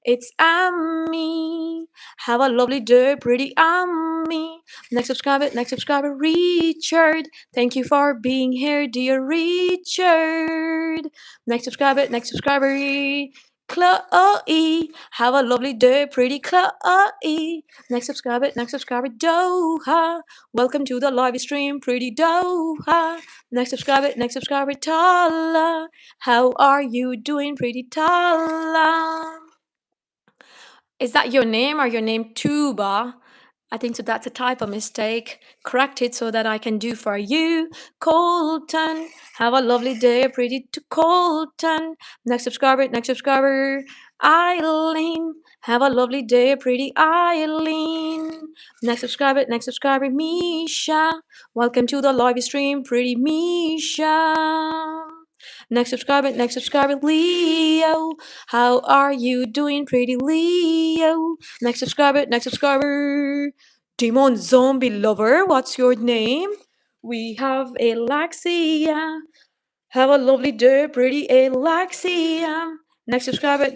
it's Amy. Have a lovely day, pretty Amy. Next subscriber, Richard. Thank you for being here, dear Richard. Next subscriber, Chloe. Have a lovely day, pretty Chloe. Next subscriber, Doha. Welcome to the live stream, pretty Doha. Next subscriber, Tala. How are you doing, pretty Tala? Is that your name or your name Tuba? I think so. That's a typo mistake. Correct it so that I can do for you. Colton, have a lovely day, pretty to Colton. Next subscriber, Eileen. Have a lovely day, pretty Eileen. Next subscriber, Misha. Welcome to the live stream, pretty Misha. Next subscriber, Leo. How are you doing, pretty Leo? Next subscriber, Demon Zombie Lover. What's your name? We have Alexia. Have a lovely day, pretty Alexia. Next subscriber,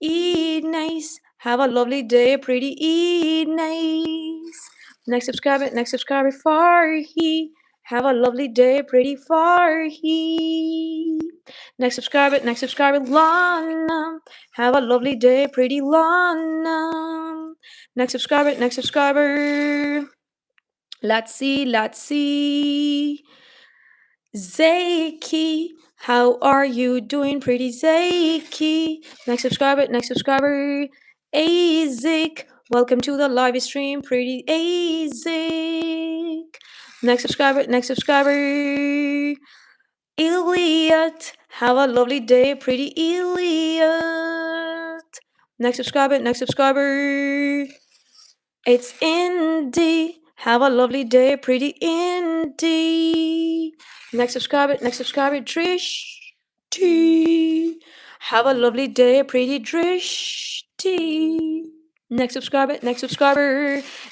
Eat Nice. Have a lovely day, pretty Eat Nice. Next subscriber, Farhi. Have a lovely day, pretty Farhi. Next subscriber, Lana. Have a lovely day, pretty Lana. Next subscriber. Let's see. Zaki, how are you doing, pretty Zaki? Next subscriber, Azik. Welcome to the live stream, pretty Azik. Next subscriber, Elliot. Have a lovely day, pretty Elliot. Next subscriber, it's Indy. Have a lovely day, pretty Indy. Next subscriber, Trish T. Have a lovely day, pretty Trish T. Next subscriber,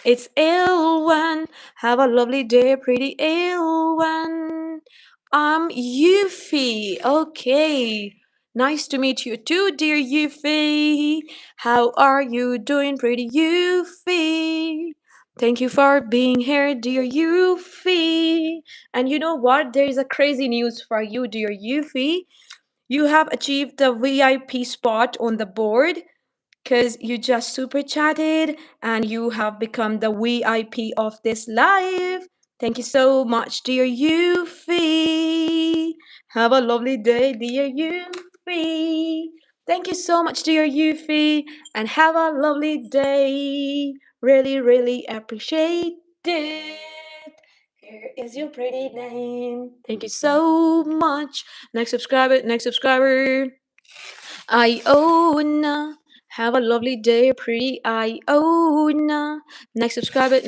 it's Ilwan. Have a lovely day, pretty Ilwan. I'm Yuffie. Okay. Nice to meet you too, dear Yuffie. How are you doing, pretty Yuffie? Thank you for being here, dear Yuffie. And you know what? There is a crazy news for you, dear Yuffie. You have achieved the VIP spot on the board because you just super chatted and you have become the VIP of this live. Thank you so much, dear Yuffie. Have a lovely day, dear Yuffie. Thank you so much, dear Yuffie, and have a lovely day. Really, really appreciate it. Here is your pretty name. Thank you so much. Next subscriber, Iona. Have a lovely day, pretty Iona. Next subscriber,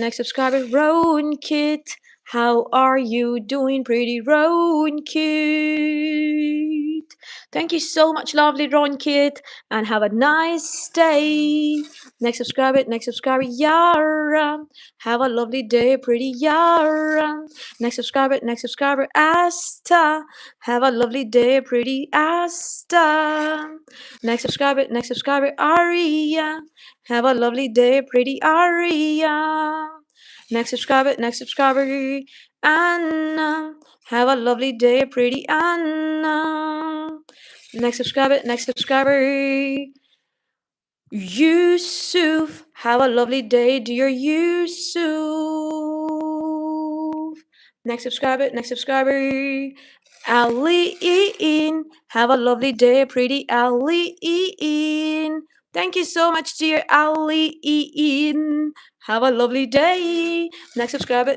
Roan Kit. How are you doing, pretty Roan Kit? Thank you so much, lovely Roan Kit, and have a nice day. Next subscriber, Yara. Have a lovely day, pretty Yara. Next subscriber, Asta. Have a lovely day, pretty Asta. Next subscriber, Aria. Have a lovely day, pretty Aria. Next subscriber, Anna. Have a lovely day, pretty Anna. Next subscriber, Yusuf. Have a lovely day, dear Yusuf. Next subscriber, Aline. Have a lovely day, pretty Aline. Thank you so much, dear Aline. Have a lovely day. Next subscriber,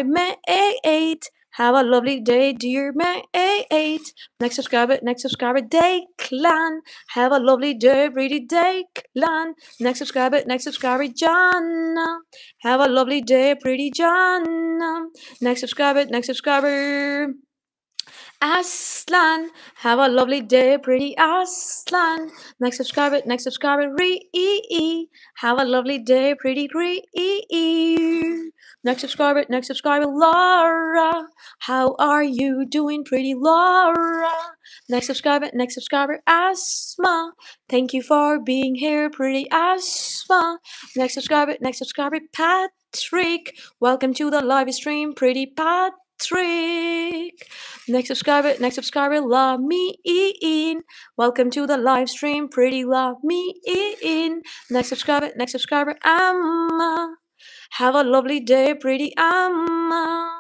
Mate. Have a lovely day, dear Mate. Next subscriber, Declan. Have a lovely day, pretty Declan. Next subscriber, Jana. Have a lovely day, pretty Jana. Next subscriber, Aslan. Have a lovely day, pretty Aslan. Next subscriber, Ree. Have a lovely day, pretty Ree. Next subscriber, Laura. How are you doing, pretty Laura? Next subscriber, Asma. Thank you for being here, pretty Asma. Next subscriber, Patrick. Welcome to the live stream, pretty Patrick. Patrick. Next subscriber, love me in. Welcome to the live stream, pretty love me in. Next subscriber, Amma. Have a lovely day, pretty Amma.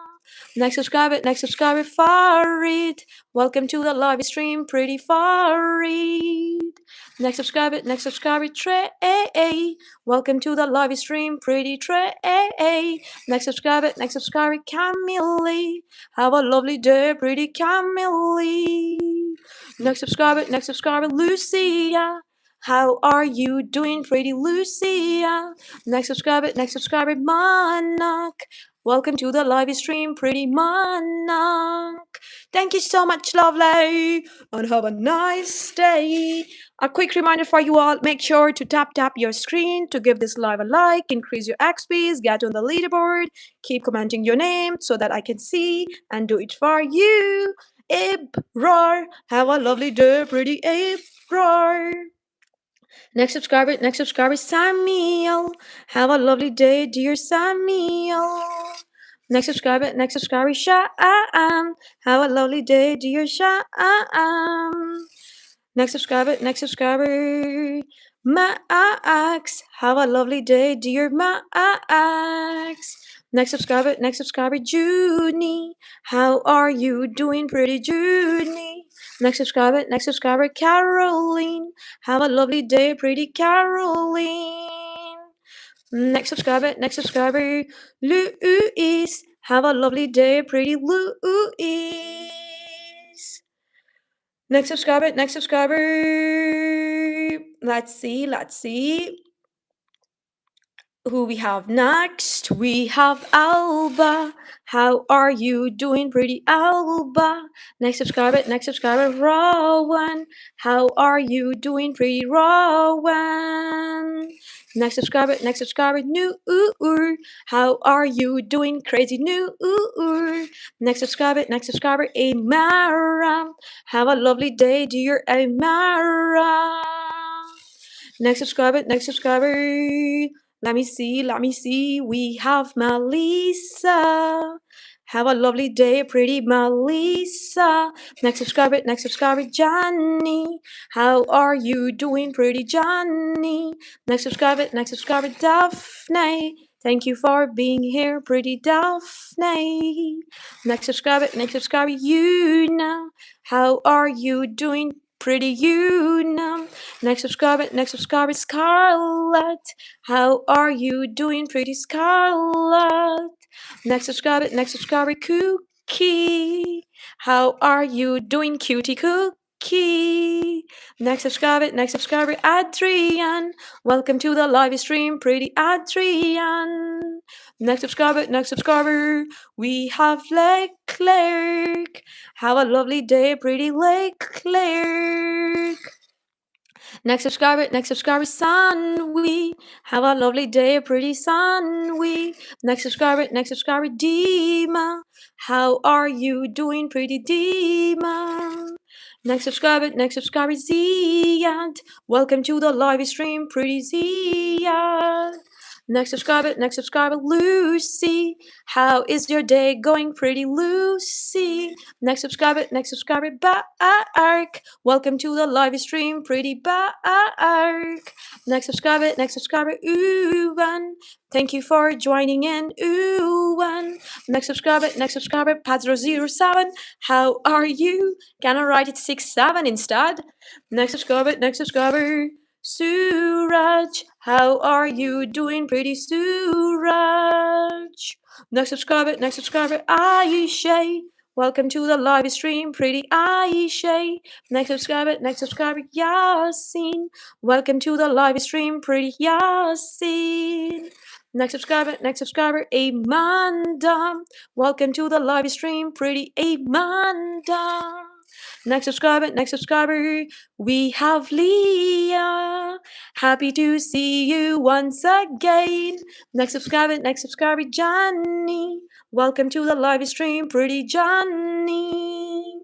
Next subscriber, Farid. Welcome to the live stream, pretty Farid. Next subscriber, Trey. Welcome to the live stream, pretty Trey. Next subscriber, Camille. Have a lovely day, pretty Camille. Next subscriber, Lucia. How are you doing, pretty Lucia? Next subscriber, Monarch. Welcome to the live stream, pretty Monarch. Thank you so much, lovely, and have a nice day. A quick reminder for you all, make sure to tap your screen to give this live a like, increase your XPs, get on the leaderboard, keep commenting your name so that I can see and do it for you. Roar, have a lovely day, pretty Roar. Next subscriber, Samuel. Have a lovely day, dear Samuel. Next subscriber, Sha'am. Have a lovely day, dear Sha'am. Next subscriber, Max. Have a lovely day, dear Max. Next subscriber, Junie. How are you doing, pretty Junie? Next subscriber, Caroline. Have a lovely day, pretty Caroline. Next subscriber, Louise. Have a lovely day, pretty Louise. Next subscriber. Let's see. Who we have next? We have Alba. How are you doing, pretty Alba? Next subscriber, Rowan. How are you doing, pretty Rowan? Next subscriber, Noor. How are you doing, crazy Noor? Next subscriber, Amara. Have a lovely day, dear Amara. Next subscriber. Let me see. We have Melissa. Have a lovely day, pretty Melissa. Next subscriber, Johnny. How are you doing, pretty Johnny? Next subscriber, Daphne. Thank you for being here, pretty Daphne. Next subscriber, Yuna. How are you doing, pretty Yuna? Next subscriber, Scarlett. How are you doing, pretty Scarlett? Next subscriber, Cookie. How are you doing, cutie Cookie? Next subscriber, Adrian. Welcome to the live stream, pretty Adrian. Next subscriber, we have Leclerc. Have a lovely day, pretty Leclerc. Next subscriber, Sunwe. Have a lovely day, pretty Sunwe. Next subscriber, Dima. How are you doing, pretty Dima? Next subscriber, Ziad. Welcome to the live stream, pretty Ziad. Next subscriber, Lucy. How is your day going, pretty Lucy? Next subscriber, Bark. Welcome to the live stream, pretty Bark. Next subscriber, Uwan. Thank you for joining in, Uwan. Next subscriber, Paz007. How are you? Can I write it 6-7 instead? Next subscriber, Suraj. How are you doing, pretty Suraj? Next subscriber, Aisha. Welcome to the live stream, pretty Aisha. Next subscriber, Yasin. Welcome to the live stream, pretty Yasin. Next subscriber, Amanda. Welcome to the live stream, pretty Amanda. Next subscriber, we have Leah. Happy to see you once again. Next subscriber, Johnny. Welcome to the live stream, pretty Johnny.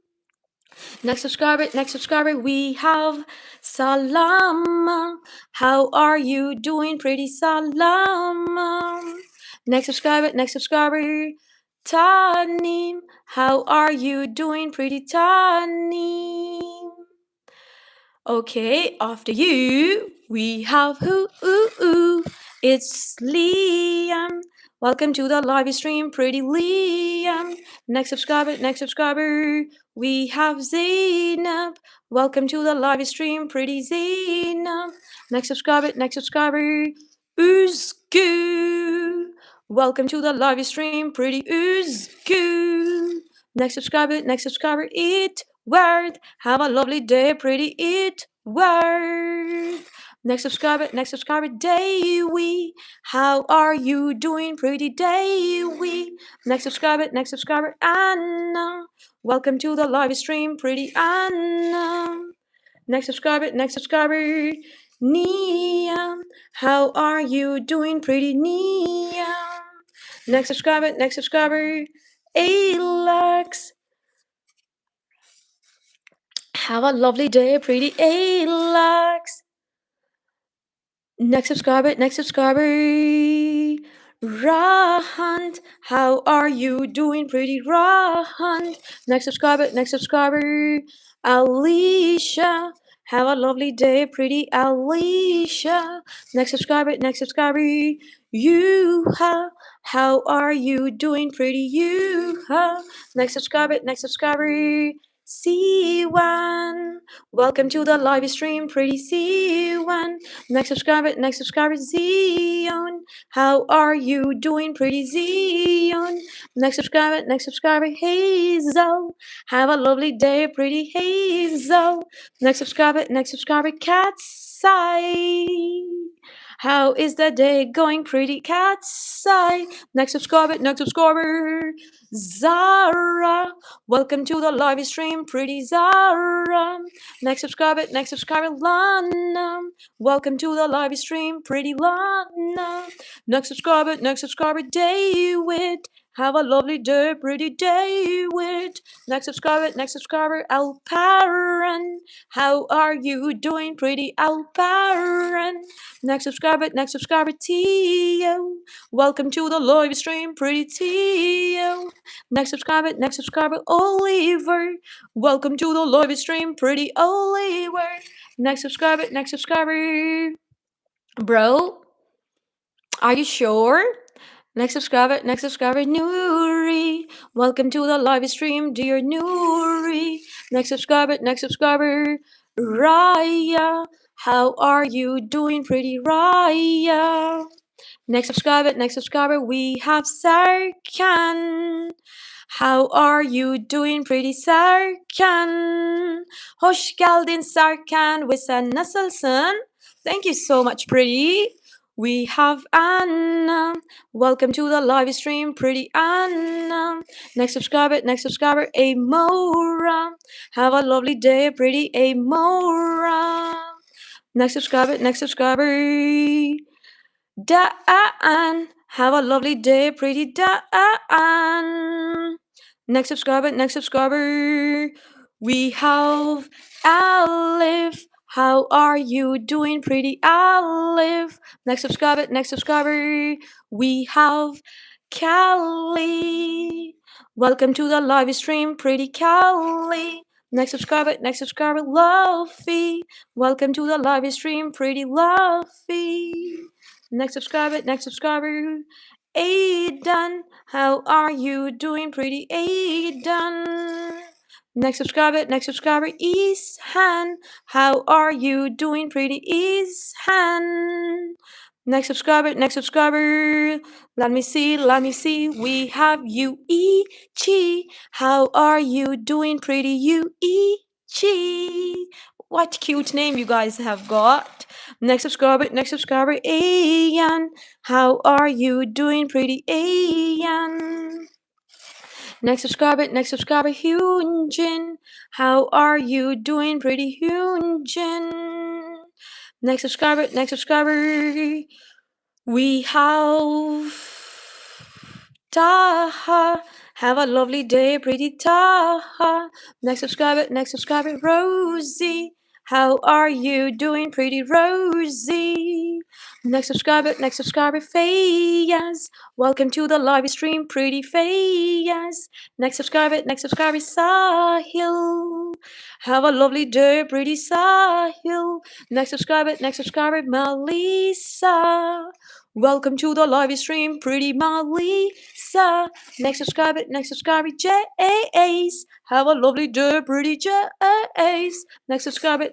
Next subscriber, we have Salama. How are you doing, pretty Salama? Next subscriber, Tanim, how are you doing, pretty Tanim? Okay, after you, we have it's Liam. Welcome to the live stream, pretty Liam. Next subscriber, we have Zainab. Welcome to the live stream, pretty Zainab. Next subscriber, Uzgu. Welcome to the live stream, pretty Uzgu. Next subscriber, it word. Have a lovely day, pretty it word. Next subscriber, Davey. How are you doing, pretty Davey? Next subscriber, Anna. Welcome to the live stream, pretty Anna. Next subscriber, Nia. How are you doing, pretty Nia? Next subscriber, Alex. Have a lovely day, pretty Alex. Next subscriber, Rahant. How are you doing, pretty Rahant? Next subscriber, Alicia. Have a lovely day, pretty Alicia. Next subscriber, Yuha. How are you doing, pretty Yuha? Next subscriber, C1. Welcome to the live stream, pretty C1. Next subscriber, Zion. How are you doing, pretty Zion? Next subscriber, Hazel. Have a lovely day, pretty Hazel. Next subscriber, Catsai. How is the day going, pretty Catsai? Next subscriber, Zara. Welcome to the live stream, pretty Zara. Next subscriber, Lana. Welcome to the live stream, pretty Lana. Next subscriber, David. Have a lovely day, pretty David. Next subscriber, Alparan. How are you doing, pretty Alparan? Next subscriber, Tio. Welcome to the live stream, pretty Tio. Next subscriber, Oliver. Welcome to the live stream, pretty Oliver. Next subscriber, bro. Are you sure? Next subscriber, Nuri. Welcome to the live stream, dear Nuri. Next subscriber, Raya. How are you doing, pretty Raya? Next subscriber, we have Sarkan. How are you doing, pretty Sarkan? Hoş geldin Sarkan ve sen nasılsın? Thank you so much, pretty. We have Anna. Welcome to the live stream, pretty Anna. Next subscriber, Amora. Have a lovely day, pretty Amora. Next subscriber, Dan. Have a lovely day, pretty Dan. Next subscriber, we have Alif. How are you doing, pretty Alif? Next subscriber, we have Callie. Welcome to the live stream, pretty Callie. Next subscriber, Luffy. Welcome to the live stream, pretty Luffy. Next subscriber, Aidan. How are you doing, pretty Aidan? Next subscriber, Ishan. How are you doing, pretty Ishan? Next subscriber, let me see, we have Yuichi. How are you doing, pretty Yuichi? What cute name you guys have got. Next subscriber, Ayan. How are you doing, pretty Ayan? Next subscriber, Hyunjin. How are you doing, pretty Hyunjin? Next subscriber, we have Taha. Have a lovely day, pretty Taha. Next subscriber, Rosie. How are you doing, pretty Rosie? Next subscriber, Fayaz. Welcome to the live stream, pretty Fayaz. Next subscriber, Sahil. Have a lovely day, pretty Sahil. Next subscriber, Melissa. Welcome to the live stream, pretty Melissa. Next subscriber, Jace. Have a lovely day, pretty Jace. Next subscriber,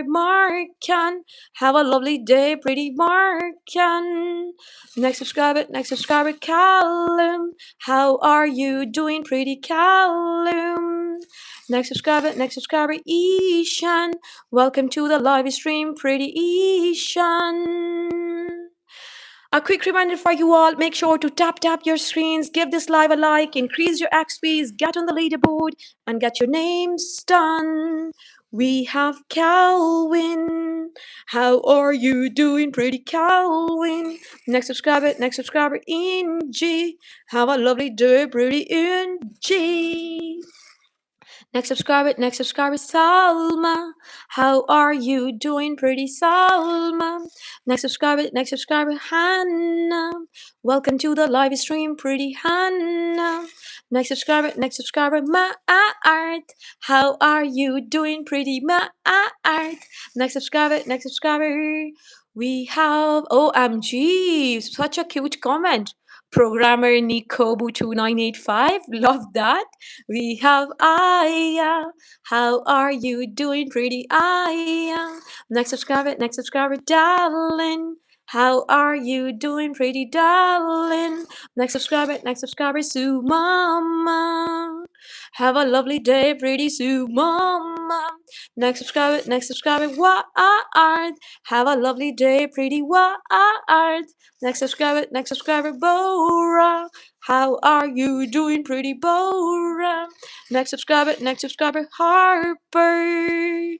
Markan. Have a lovely day, pretty Markan. Next subscriber, Callum. How are you doing, pretty Callum? Next subscriber, Ishan. Welcome to the live stream, pretty Ishan. A quick reminder for you all, make sure to tap your screens, give this live a like, increase your XPs, get on the leaderboard, and get your names done. We have Calvin. How are you doing, pretty Calvin? Next subscriber, Ingy. Have a lovely day, pretty Ingy. Next subscriber, Salma. How are you doing, pretty Salma? Next subscriber, Hannah. Welcome to the live stream, pretty Hannah. Next subscriber, Ma'art. How are you doing, pretty Ma'art? Next subscriber, we have OMG, such a cute comment. Programmer Nikobu2985, love that. We have Aya. How are you doing, pretty Aya? Next subscriber, darling. How are you doing, pretty darling? Next subscriber, Sue Mama. Have a lovely day, pretty Sue Mama. Next subscriber, Ward. Have a lovely day, pretty Ward. Next subscriber, Bora. How are you doing, pretty Bora? Next subscriber, Harper.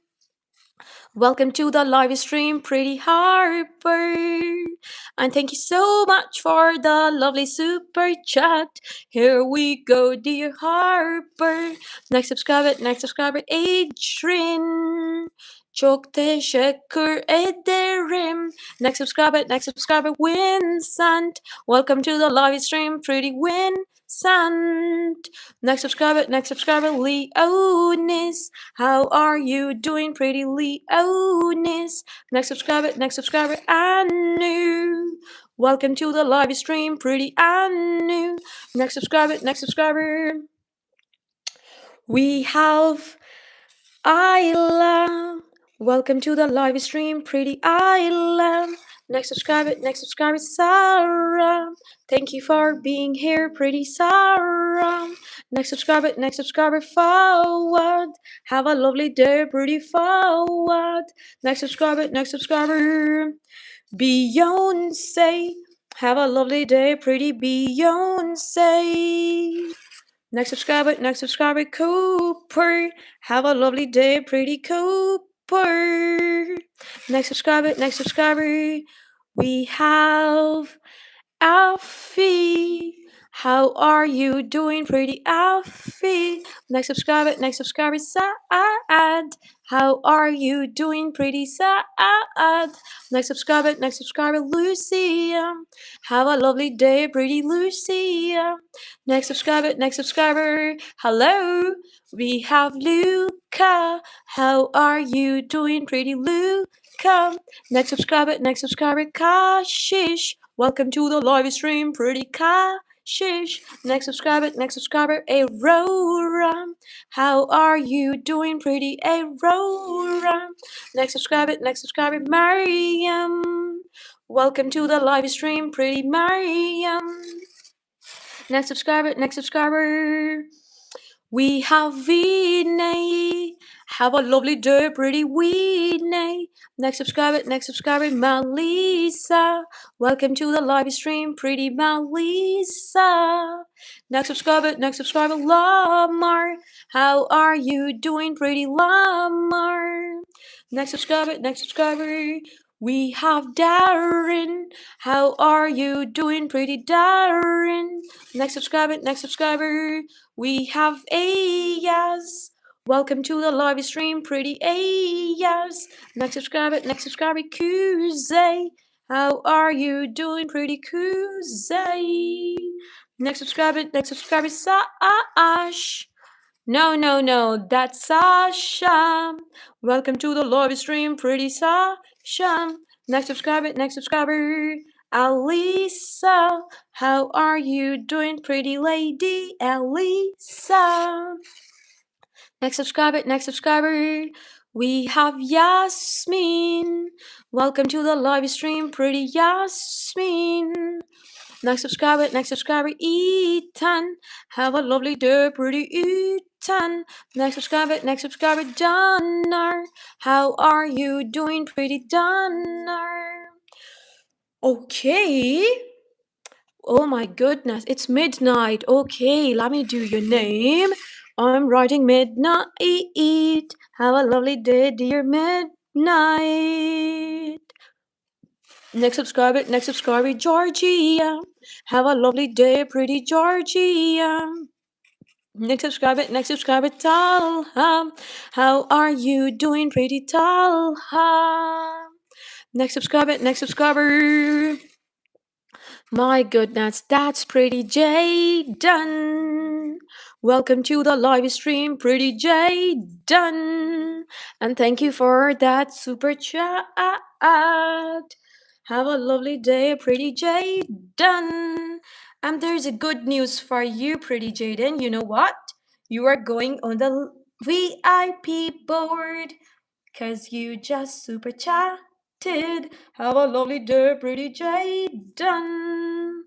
Welcome to the live stream, pretty Harper. And thank you so much for the lovely super chat. Here we go, dear Harper. Next subscriber, Adrian. Çok teşekkür ederim. Next subscriber, Vincent. Welcome to the live stream, pretty Vincent. Next subscriber, Leonis. How are you doing, pretty Leonis? Next subscriber, Anu. Welcome to the live stream, pretty Anu. Next subscriber, we have Isla. Welcome to the live stream, pretty Isla. Next subscriber, Sarah. Thank you for being here, pretty Sarah. Next subscriber, Forward. Have a lovely day, pretty Forward. Next subscriber, Beyonce. Have a lovely day, pretty Beyonce. Next subscriber, Cooper. Have a lovely day, pretty Cooper. Next subscriber, we have Alfie. How are you doing, pretty Alfie? Next subscriber, Saad. How are you doing, pretty Saad? Next subscriber, Lucia. Have a lovely day, pretty Lucia. Next subscriber, hello. We have Luca. How are you doing, pretty Luca? Next subscriber, Kashish. Welcome to the live stream, pretty Kashish. Next subscriber, Aurora. How are you doing, pretty Aurora? Next subscriber, Mariam. Welcome to the live stream, pretty Mariam. Next subscriber, we have Vinay. Have a lovely day, pretty Vinay. Next subscriber, Melissa. Welcome to the live stream, pretty Melissa. Next subscriber, Lamar. How are you doing, pretty Lamar? Next subscriber, we have Darren. How are you doing, pretty Darren? Next subscriber, we have Ayaz. Welcome to the live stream, pretty yes. Next subscriber, Kuze. How are you doing, pretty Kuze? Next subscriber, Sash. No, that's Sasha. Welcome to the live stream, pretty Sasha. Next subscriber, Alisa. How are you doing, pretty lady, Alisa? Next subscriber, we have Yasmin. Welcome to the live stream, pretty Yasmin. Next subscriber, Ethan. Have a lovely day, pretty Ethan. Next subscriber, Donner. How are you doing, pretty Donner? Okay. Oh my goodness, it's midnight. Okay, let me do your name. I'm writing midnight. Have a lovely day, dear midnight. Next subscriber, Georgia. Have a lovely day, pretty Georgia. Next subscriber, Talha. How are you doing, pretty Talha? Next subscriber. My goodness, that's pretty Jaden. Welcome to the live stream, pretty Jaden. And thank you for that super chat. Have a lovely day, pretty Jaden. And there's a good news for you, pretty Jaden. You know what? You are going on the VIP board because you just super chatted. Have a lovely day, pretty Jaden.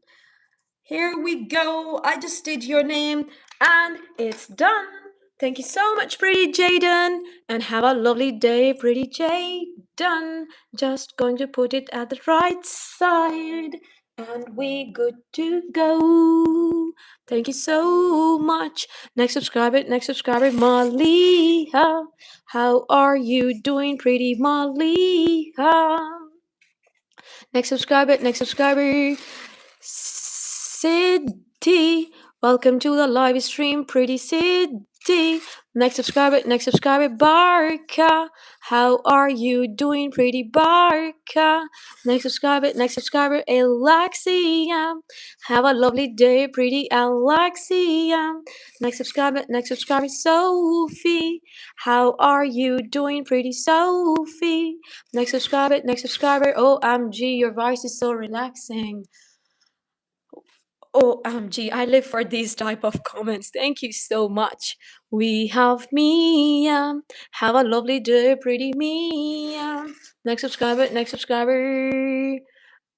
Here we go. I just did your name and it's done. Thank you so much, pretty Jaden. And have a lovely day, pretty Jaden. Just going to put it at the right side. And we good to go. Thank you so much. Next subscriber, Malia. How are you doing, pretty Malia? Next subscriber, City. Welcome to the live stream, pretty City. Next subscriber, Barca. How are you doing, pretty Barca? Next subscriber, Alexia. Have a lovely day, pretty Alexia. Next subscriber, Sophie. How are you doing, pretty Sophie? Next subscriber, OMG, your voice is so relaxing. OMG, I live for these type of comments. Thank you so much. We have Mia. Have a lovely day, pretty Mia. Next subscriber,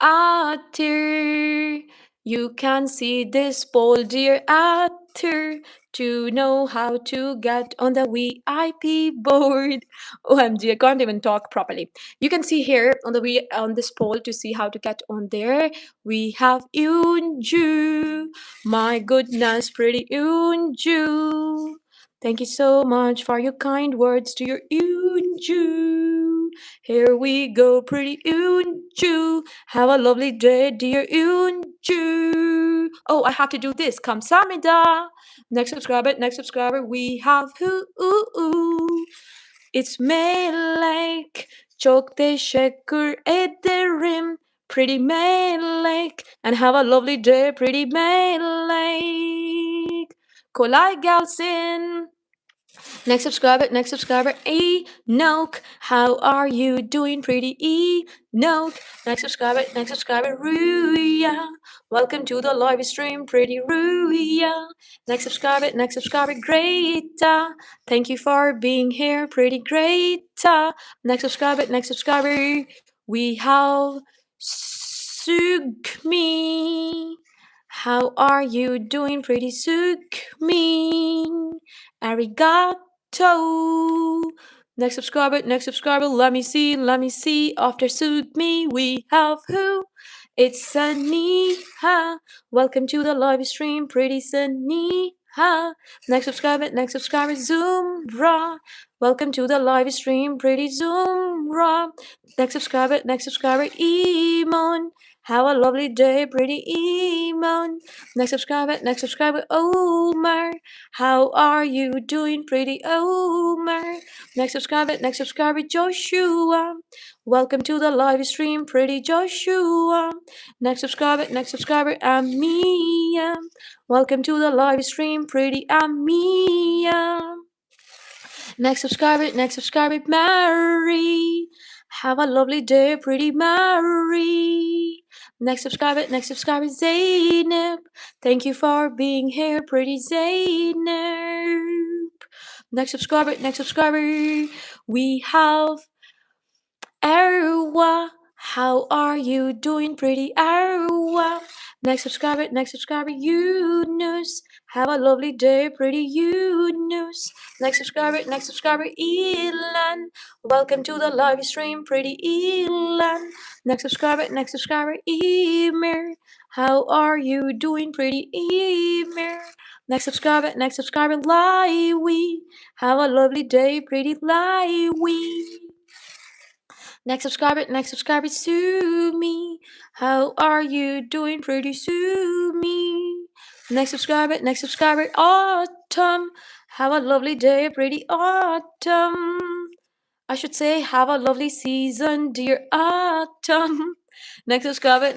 Atir. You can see this poll, dear Atir, to know how to get on the VIP board. OMG, I can't even talk properly. You can see here on this poll to see how to get on there. We have Yunju. My goodness, pretty Yunju. Thank you so much for your kind words to your Yunju. Here we go, pretty Yunju. Have a lovely day, dear Yunju. Oh, I have to do this. Kamsamida. Next subscriber, we have who? It's Melek. Çok teşekkür ederim. Pretty Melek. And have a lovely day, pretty Melek. Kolay gelsin. Next subscriber, Enoch. How are you doing, pretty Enoch? Next subscriber, Ruya. Welcome to the live stream, pretty Ruya. Next subscriber, Greta. Thank you for being here, pretty Greta. Next subscriber, we have Sugmi. How are you doing, pretty Sugmi? Arigato. Next subscriber, let me see. After Sugmi, we have who? It's Saniha. Welcome to the live stream, pretty Saniha. Next subscriber, Zumra. Welcome to the live stream, pretty Zumra. Next subscriber, Emon. Have a lovely day, pretty Iman. Next subscriber, Omar. How are you doing, pretty Omar? Next subscriber, Joshua. Welcome to the live stream, pretty Joshua. Next subscriber, Amia. Welcome to the live stream, pretty Amia. Next subscriber, Mary. Have a lovely day, pretty Mary. Next subscriber, Zainab. Thank you for being here, pretty Zainab. Next subscriber, we have Arwa. How are you doing, pretty Arwa? Next subscriber, Yunus. Have a lovely day, pretty Yunus. Next subscriber, Elan. Welcome to the live stream, pretty Elan. Next subscriber, Emir. How are you doing, pretty Emir? Next subscriber, Liwi. Have a lovely day, pretty Liwi. Next subscriber, Sumi. How are you doing, pretty Sumi? Next subscriber, Autumn. Have a lovely day, pretty Autumn. I should say, have a lovely season, dear Autumn. Next subscriber,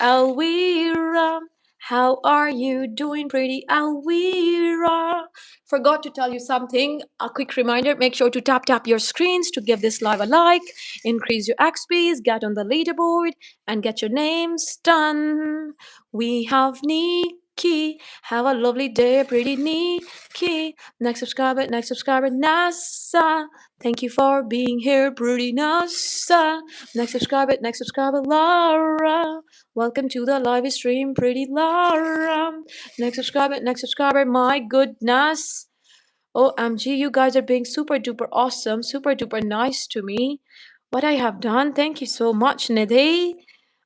Alwira. How are you doing, pretty Alwira? Forgot to tell you something. A quick reminder, make sure to tap your screens to give this live a like, increase your XPs, get on the leaderboard, and get your names done. We have Nikki. Have a lovely day, pretty Nikki. Next subscriber, Nasa. Thank you for being here, pretty Nasa. Next subscriber, Laura. Welcome to the live stream, pretty Laura. Next subscriber, my goodness. OMG, you guys are being super duper awesome, super duper nice to me. What I have done, thank you so much, Nidhi.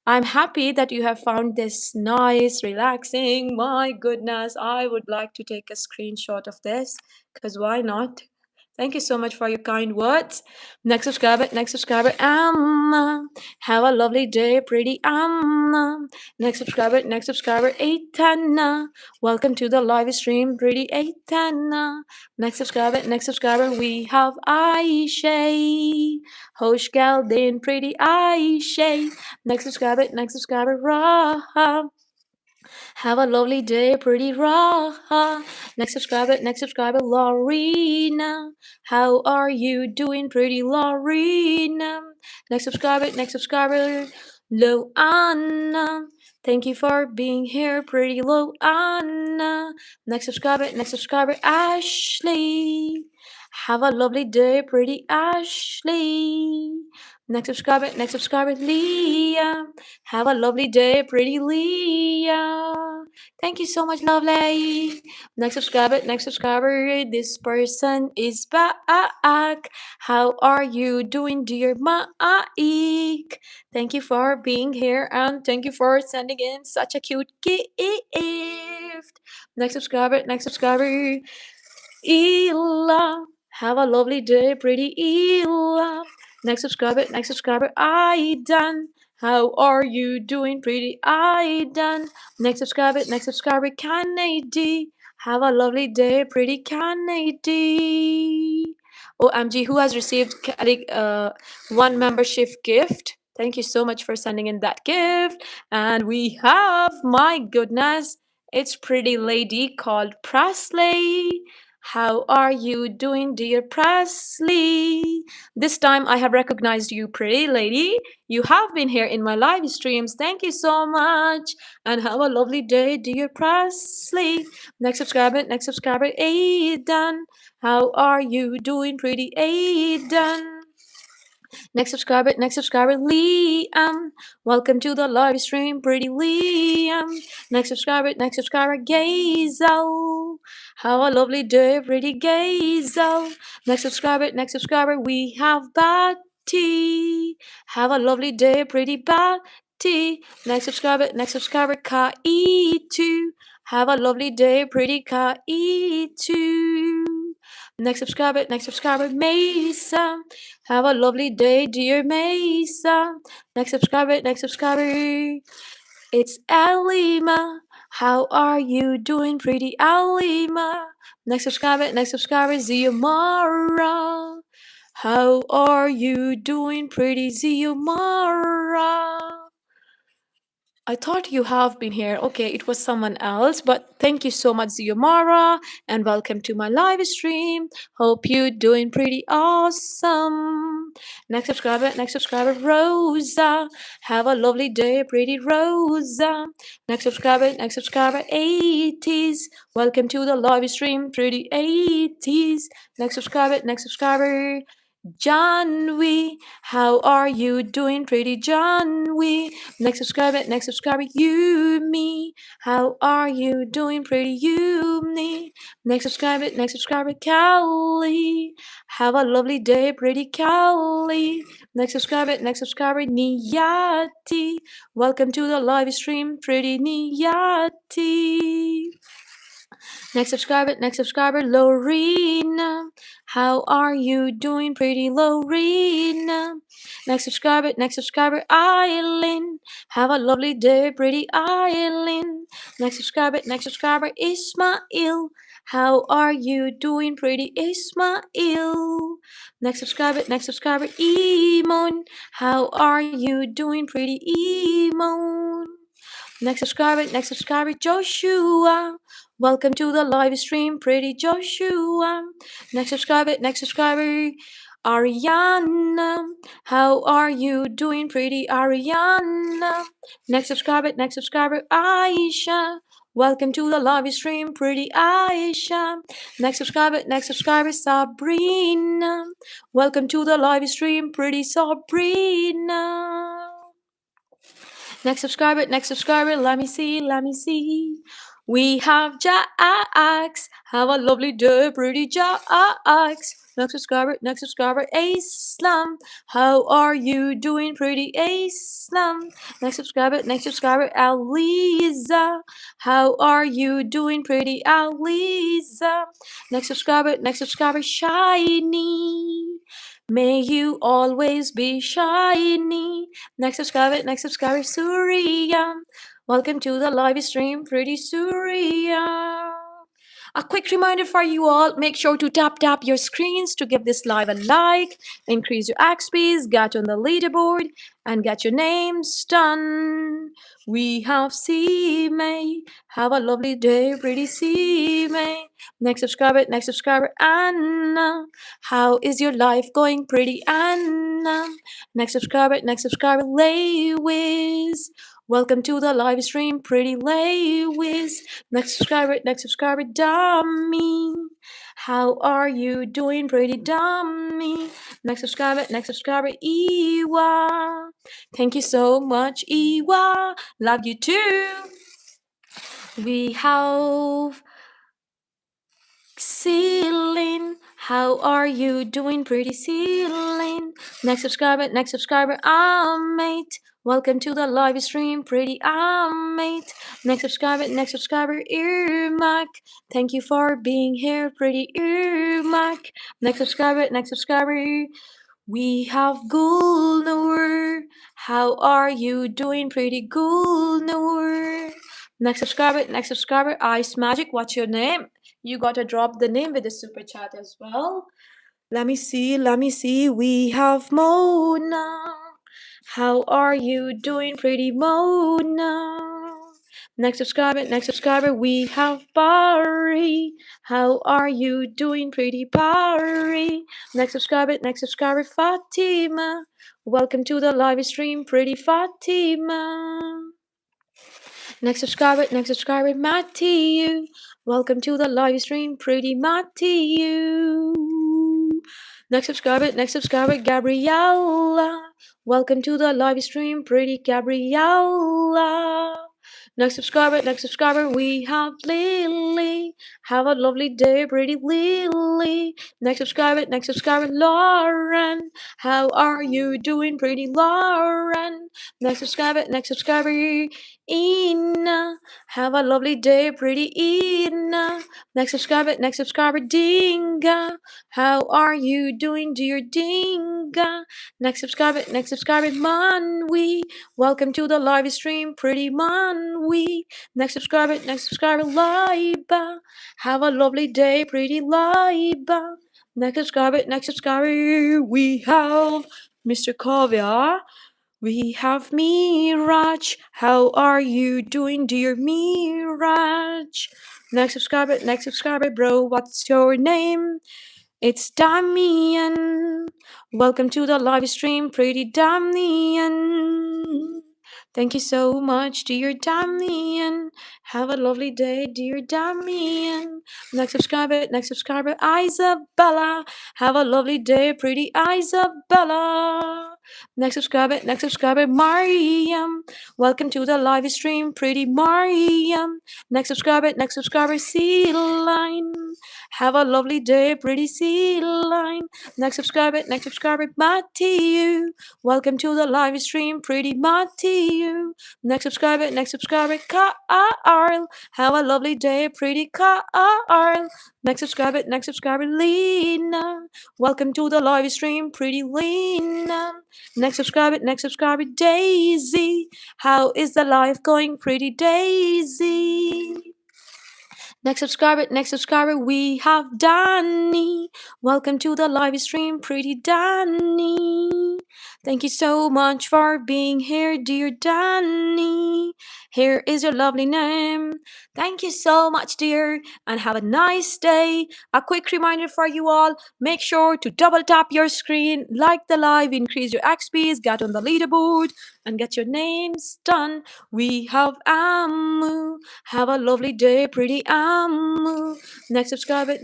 I'm happy that you have found this nice, relaxing. My goodness, I would like to take a screenshot of this, because why not? Thank you so much for your kind words. Next subscriber, Amma. Have a lovely day, pretty Amma. Next subscriber, Aitana. Welcome to the live stream, pretty Aitana. Next subscriber, we have Aisha. Hoş geldin, pretty Aisha. Next subscriber, Raha. Have a lovely day, pretty Raha. Next subscriber, Lorena. How are you doing, pretty Lorena? Next subscriber, Loanna. Thank you for being here, pretty Loanna. Next subscriber, Ashley. Have a lovely day, pretty Ashley. Next subscriber, Leah. Have a lovely day, pretty Leah. Thank you so much, lovely. Next subscriber, this person is back. How are you doing, dear Ma'ik? Thank you for being here and thank you for sending in such a cute gift. Next subscriber, Ella. Have a lovely day, pretty Ella. Next subscriber, Aidan. How are you doing, pretty Aidan? Next subscriber, Kennedy. Have a lovely day, pretty Kennedy. OMG, who has received one membership gift? Thank you so much for sending in that gift. And we have, my goodness, it's pretty lady called Presley. How are you doing, dear Presley? This time I have recognized you, pretty lady. You have been here in my live streams. Thank you so much. And have a lovely day, dear Presley. Next subscriber, Aidan. How are you doing, pretty Aidan? Next subscriber, Liam. Welcome to the live stream, pretty Liam. Next subscriber, Gazel. Have a lovely day, pretty Gazel. Next subscriber, we have Batty. Have a lovely day, pretty Batty. Next subscriber, Kai2. Have a lovely day, pretty Kai2. next subscriber, Mesa. Have a lovely day, dear Mesa. Next subscriber, it's Alima. How are you doing, pretty Alima? Next subscriber, Ziomara. How are you doing, pretty Ziomara? I thought you have been here. Okay, it was someone else, but thank you so much, Ziomara, and welcome to my live stream. Hope you're doing pretty awesome. Next subscriber, Rosa. Have a lovely day, pretty Rosa. Next subscriber, 80s. Welcome to the live stream, pretty 80s. Next subscriber, Janvi. How are you doing, pretty Janvi? Next subscriber, Yumi. How are you doing, pretty Yumi? Next subscriber, Callie. Have a lovely day, pretty Callie. Next subscriber, Niyati. Welcome to the live stream, pretty Niyati. Next subscriber, Lorena. How are you doing, pretty Lorena? Next subscriber, Eileen. Have a lovely day, pretty Eileen. Next subscriber, Ismail. How are you doing, pretty Ismail? Next subscriber, Emon. How are you doing, pretty Emon? Next subscriber, Joshua. Welcome to the live stream, pretty Joshua. Next subscriber, Ariana. How are you doing, pretty Ariana? Next subscriber, Aisha. Welcome to the live stream, pretty Aisha. Next subscriber, Sabrina. Welcome to the live stream, pretty Sabrina. Next subscriber, let me see. We have Jax. Have a lovely day, pretty Jax. Next subscriber, Islam. How are you doing, pretty Islam? Next subscriber, Aliza. How are you doing, pretty Aliza? Next subscriber, Shiny. May you always be shiny. Next subscriber, Surya. Welcome to the live stream, pretty Surya. A quick reminder for you all, make sure to tap your screens to give this live a like, increase your XPs, get on the leaderboard, and get your names done. We have C May. Have a lovely day, pretty C May. Next subscriber, Anna. How is your life going, pretty Anna? Next subscriber, Lewis. Welcome to the live stream, pretty Lewis. Next subscriber, Dummy. How are you doing, pretty Dummy? Next subscriber, Iwa. Thank you so much, Iwa. Love you too. We have Celine. How are you doing, pretty Celine? Next subscriber, Mate. Welcome to the live stream, pretty Mate. Next subscriber, Irmak. Thank you for being here, pretty Irmak. Next subscriber, we have Gulnur. How are you doing, pretty Gulnur? Next subscriber, Ice Magic. What's your name? You gotta drop the name with the super chat as well. Let me see. We have Mona. How are you doing, pretty Mona? Next subscriber, we have Barry. How are you doing, pretty Barry? Next subscriber, Fatima. Welcome to the live stream, pretty Fatima. Next subscriber, Matthew. Welcome to the live stream, pretty Matthew. Next subscriber, Gabriella. Welcome to the live stream, pretty Gabriella. Next subscriber, we have Lily. Have a lovely day, pretty Lily. Next subscriber, Lauren. How are you doing, pretty Lauren? Next subscriber, Ina. Have a lovely day, pretty Ina. Next subscriber, Dinga. How are you doing, dear Dinga? Next subscriber, Manwi. Welcome to the live stream, pretty Manwi. Next subscriber, Laiba. Have a lovely day, pretty Laiba. Next subscriber, we have Mr. Kavya. We have Miraj. How are you doing, dear Miraj? Next subscriber, bro. What's your name? It's Damian. Welcome to the live stream, pretty Damian. Thank you so much, dear Damian. Have a lovely day, dear Damian. Next subscriber, Isabella. Have a lovely day, pretty Isabella. Next subscriber, Mariam. Welcome to the live stream, pretty Mariam. Next subscriber, Celine. Have a lovely day, pretty sea line. Next subscriber, Matthew. Welcome to the live stream, pretty Matthew. Next subscriber, Carl. Have a lovely day, pretty Carl. Next subscriber, Lena. Welcome to the live stream, pretty Lena. Next subscriber, Daisy. How is the life going, pretty Daisy? Next subscriber, we have Danny. Welcome to the live stream, pretty Danny. Thank you so much for being here, dear Danny. Here is your lovely name. Thank you so much, dear, and have a nice day. A quick reminder for you all, make sure to double tap your screen, like the live, increase your XPs, get on the leaderboard, and get your names done. We have Amu. Have a lovely day, pretty Amu. Next subscriber,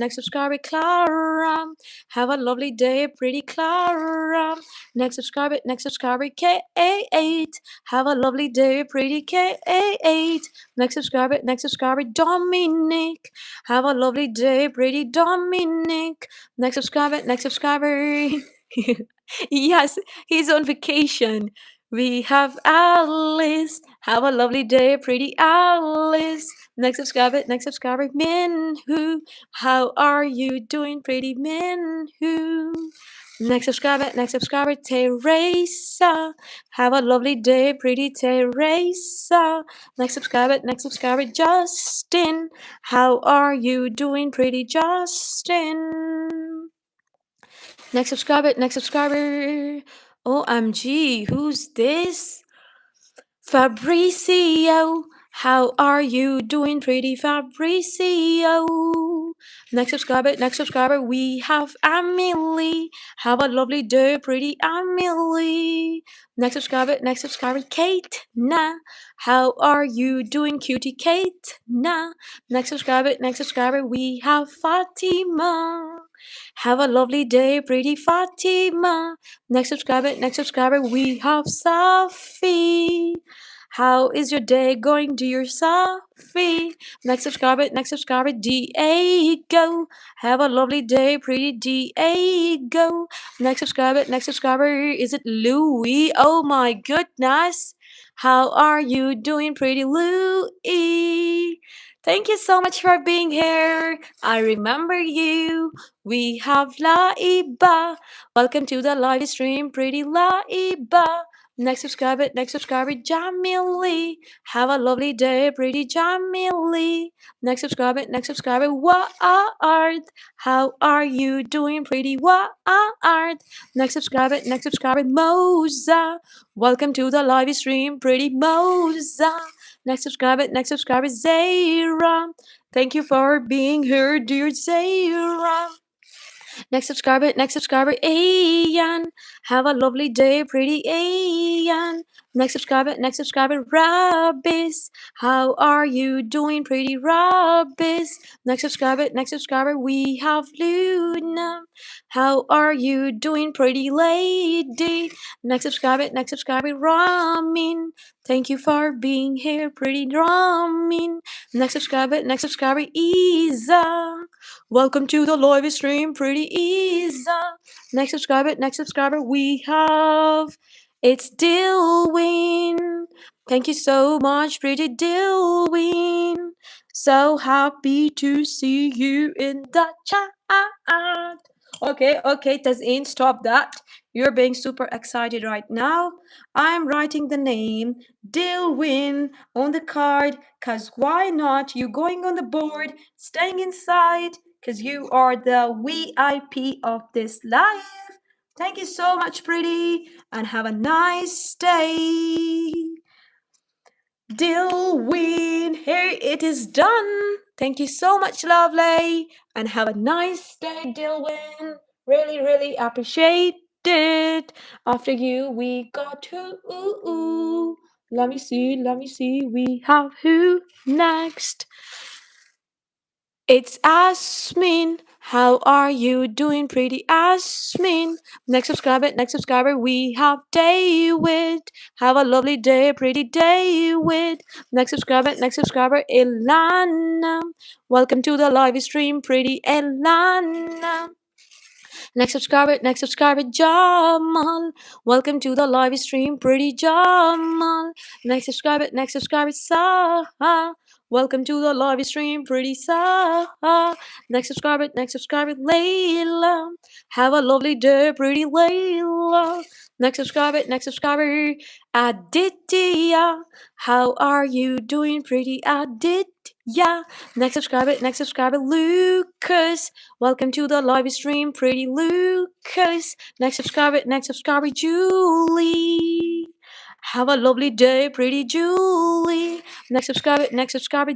Clara. Have a lovely day, pretty Clara. Next subscriber, K8. Have a lovely day, pretty K8. Next subscriber, Dominic. Have a lovely day, pretty Dominic. Next subscriber. Yes, he's on vacation. We have Alice. Have a lovely day, pretty Alice. Next subscriber, Minhu. How are you doing, pretty Minhu? Next subscriber, Teresa. Have a lovely day, pretty Teresa. Next subscriber, Justin. How are you doing, pretty Justin? Next subscriber. OMG, who's this? Fabricio. How are you doing, pretty Fabricio? Next subscriber, we have Emily. Have a lovely day, pretty Emily. Next subscriber, Kate. Nah. How are you doing, cutie Kate? Nah. Next subscriber, we have Fatima. Have a lovely day, pretty Fatima. Next subscriber, we have Safi. How is your day going, dear Safi? Next subscriber, Diego. Have a lovely day, pretty Diego. Next subscriber, is it Louie? Oh my goodness. How are you doing, pretty Louie? Thank you so much for being here. I remember you. We have Laiba. Welcome to the live stream, pretty Laiba. Next subscriber, Jamili. Have a lovely day, pretty Jamili. Next subscriber, Wa'art. How are you doing, pretty Wa'art? Next subscriber, Moza. Welcome to the live stream, pretty Moza. Next subscriber, Zaira. Thank you for being here, dear Zaira. Next subscriber, Ian. Have a lovely day, pretty Ian. Next subscriber, Rabbis. How are you doing, pretty Rabbis? Next subscriber, we have Luna. How are you doing, pretty lady? Next subscriber, Ramin. Thank you for being here, pretty Ramin. Next subscriber, Isa. Welcome to the live stream, pretty Isa. Next subscriber, we have. It's Dilwyn. Thank you so much, pretty Dilwyn. So happy to see you in the chat. Okay, Tazeen, stop that. You're being super excited right now. I'm writing the name Dilwyn on the card, cause why not? You going on the board, staying inside, cause you are the VIP of this live. Thank you so much, pretty, and have a nice day. Dilwyn, here it is done. Thank you so much, lovely, and have a nice day, Dilwyn. Really appreciate it. After you, we got who? Let me see. We have who next? It's Asmin. How are you doing, pretty Asmin? Next subscriber, we have David. Have a lovely day, pretty David. Next subscriber, Ilana. Welcome to the live stream, pretty Ilana. Next subscriber, Jamal. Welcome to the live stream, pretty Jamal. Next subscriber, Saha. Welcome to the live stream, pretty Saha. Next subscriber, Layla. Have a lovely day, pretty Layla. Next subscriber, Aditya. How are you doing, pretty Aditya? Next subscriber, Lucas. Welcome to the live stream, pretty Lucas. Next subscriber, Julie. Have a lovely day, pretty Julie. Next subscriber,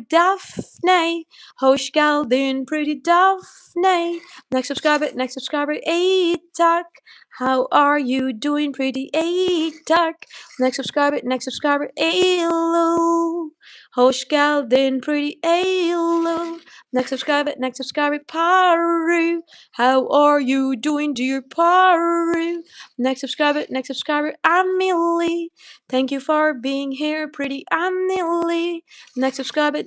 Daphne. Hoş geldin, pretty Daphne. Next subscriber, Atak. How are you doing, pretty Atak? Next subscriber, Alo. Hoş geldin, pretty Alo. Next subscriber, Paru. How are you doing, dear Paru? Next subscriber, Amelie. Thank you for being here, pretty Amelie. Next subscriber,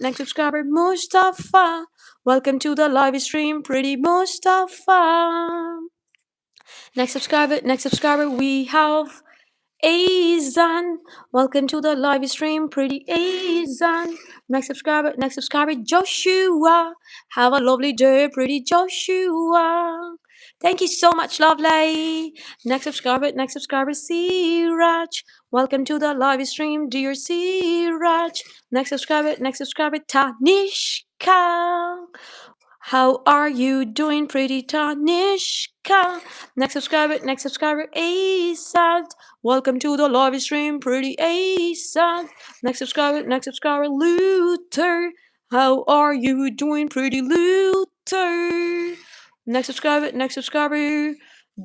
Mustafa. Welcome to the live stream, pretty Mustafa. Next subscriber, we have Azan. Welcome to the live stream, pretty Azan. Next subscriber, Joshua. Have a lovely day, pretty Joshua. Thank you so much, lovely. Next subscriber, Siraj. Welcome to the live stream, dear Siraj. Next subscriber, Tanishka. How are you doing, pretty Tanishka? Next subscriber, Asad. Welcome to the live stream, pretty Asad. Next subscriber, Luther. How are you doing, pretty Luther? Next subscriber,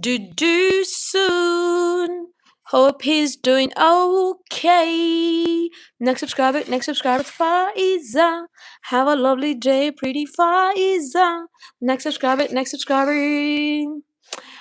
do soon. Hope he's doing okay. Next subscriber, Faiza. Have a lovely day, pretty Faiza. Next subscriber.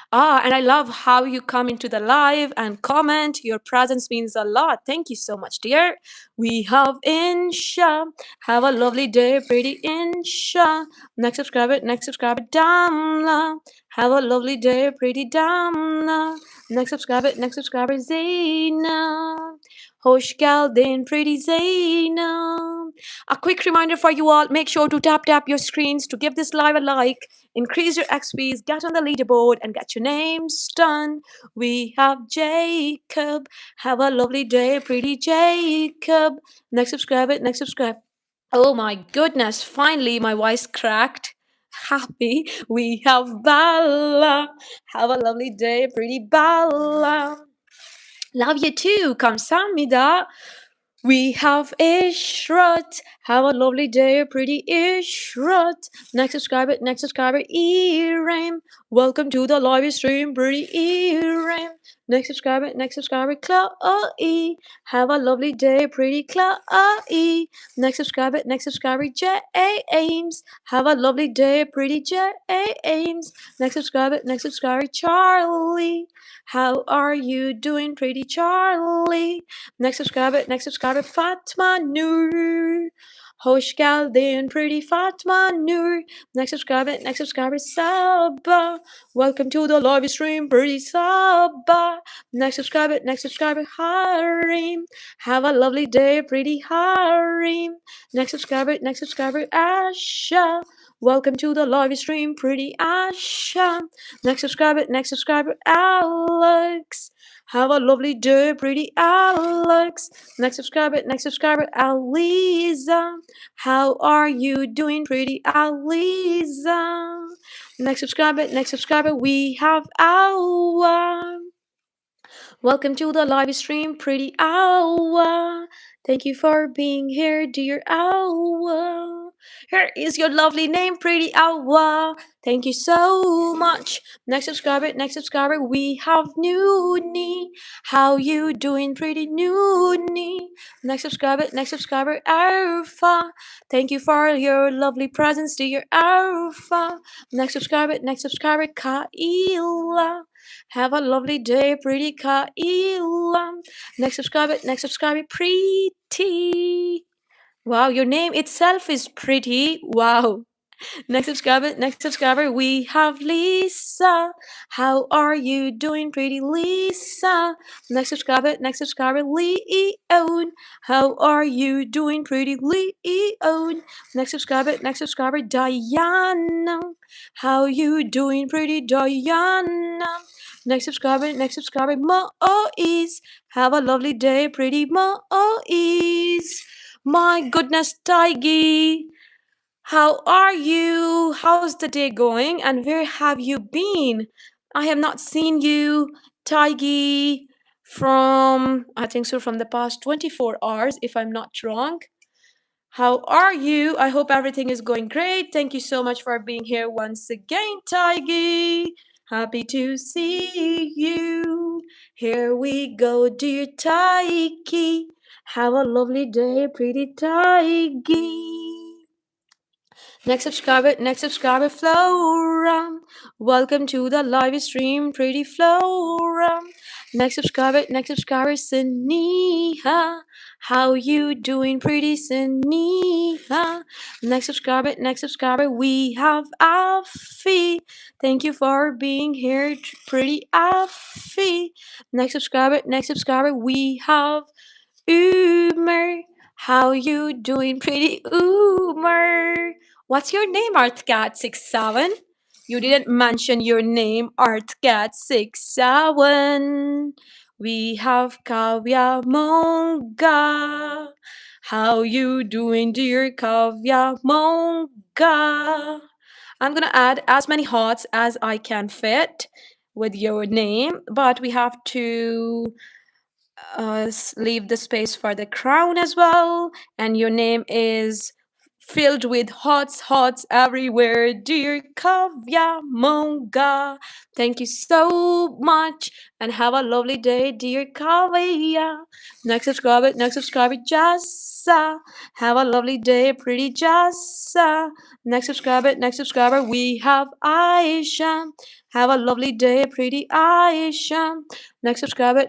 And I love how you come into the live and comment. Your presence means a lot. Thank you so much, dear. We have Insha. Have a lovely day, pretty Insha. Next subscriber, Damla. Have a lovely day, pretty Damla. Next subscriber, Zaina. Hoş geldin, pretty Zaina. A quick reminder for you all, make sure to tap your screens to give this live a like, increase your XPs, get on the leaderboard, and get your names done. We have Jacob. Have a lovely day, pretty Jacob. Next subscribe. Oh my goodness, finally my voice cracked. Happy. We have Bella. Have a lovely day, pretty Bella. Love you too. Kamsahamnida. We have Ishrat. Have a lovely day, pretty Ishrat. Next subscriber, Iram. Welcome to the live stream, pretty Erin. Next subscriber, Chloe. Have a lovely day, pretty Chloe. Next subscriber, James. Have a lovely day, pretty James. Next subscriber, Charlie. How are you doing, pretty Charlie? Next subscriber, Fatma Noor. Hoş geldin, pretty Fatma Noor. Next subscriber, Sabah. Welcome to the live stream, pretty Sabah. Next subscriber, Harim. Have a lovely day, pretty Harim. Next subscriber, Asha. Welcome to the live stream, pretty Asha. Next subscriber, Alex. Have a lovely day, pretty Alex. Next subscriber, Aliza. How are you doing, pretty Aliza? Next subscriber, we have Awa. Welcome to the live stream, pretty Awa. Thank you for being here, dear Awa. Here is your lovely name, pretty Awa. Thank you so much. Next subscriber, we have Noonie. How you doing, pretty Noonie? Next subscriber, Alpha. Thank you for your lovely presence, dear Alpha. Next subscriber, Kaila. Have a lovely day, pretty Kaila. Next subscriber, pretty. Wow, your name itself is pretty. Wow. Next subscriber, we have Lisa. How are you doing, pretty Lisa? Next subscriber, Leon. How are you doing, pretty Leon? Next subscriber, Diana. How you doing, pretty Diana? Next subscriber, Moise. Have a lovely day, pretty Moise. My goodness, Tiggy. How are you? How's the day going? And where have you been? I have not seen you, Tiggy, I think so, from the past 24 hours, if I'm not wrong. How are you? I hope everything is going great. Thank you so much for being here once again, Tiggy. Happy to see you. Here we go, dear Tiggy. Have a lovely day, pretty Tiggy. Next subscriber, Flora. Welcome to the live stream, pretty Flora. Next subscriber, Saniha. How you doing, pretty Saniha? Next subscriber, we have Afi. Thank you for being here, pretty Afi. Next subscriber, we have Umer. How you doing, pretty Umer? What's your name, ArtCat67? You didn't mention your name, ArtCat67. We have Kavya Monga. How you doing, dear Kavya Monga? I'm gonna add as many hearts as I can fit with your name, but we have to leave the space for the crown as well. And your name is filled with hots everywhere, dear Kavya Monga. Thank you so much and have a lovely day, dear Kavya. Next subscriber, Jassa. Have a lovely day, pretty Jassa. Next subscriber, we have Aisha. Have a lovely day, pretty Aisha. Next subscriber,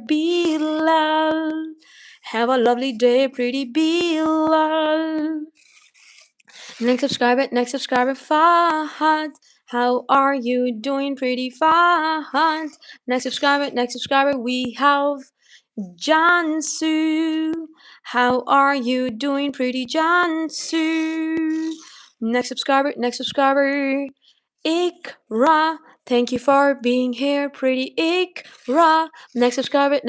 Bilal. Have a lovely day, pretty Bilal. Next subscriber, Fahad. How are you doing, pretty Fahad? Next subscriber, we have Jansu. How are you doing, pretty Jansu? Next subscriber, Ikra. Thank you for being here, pretty Ikra. Next subscriber.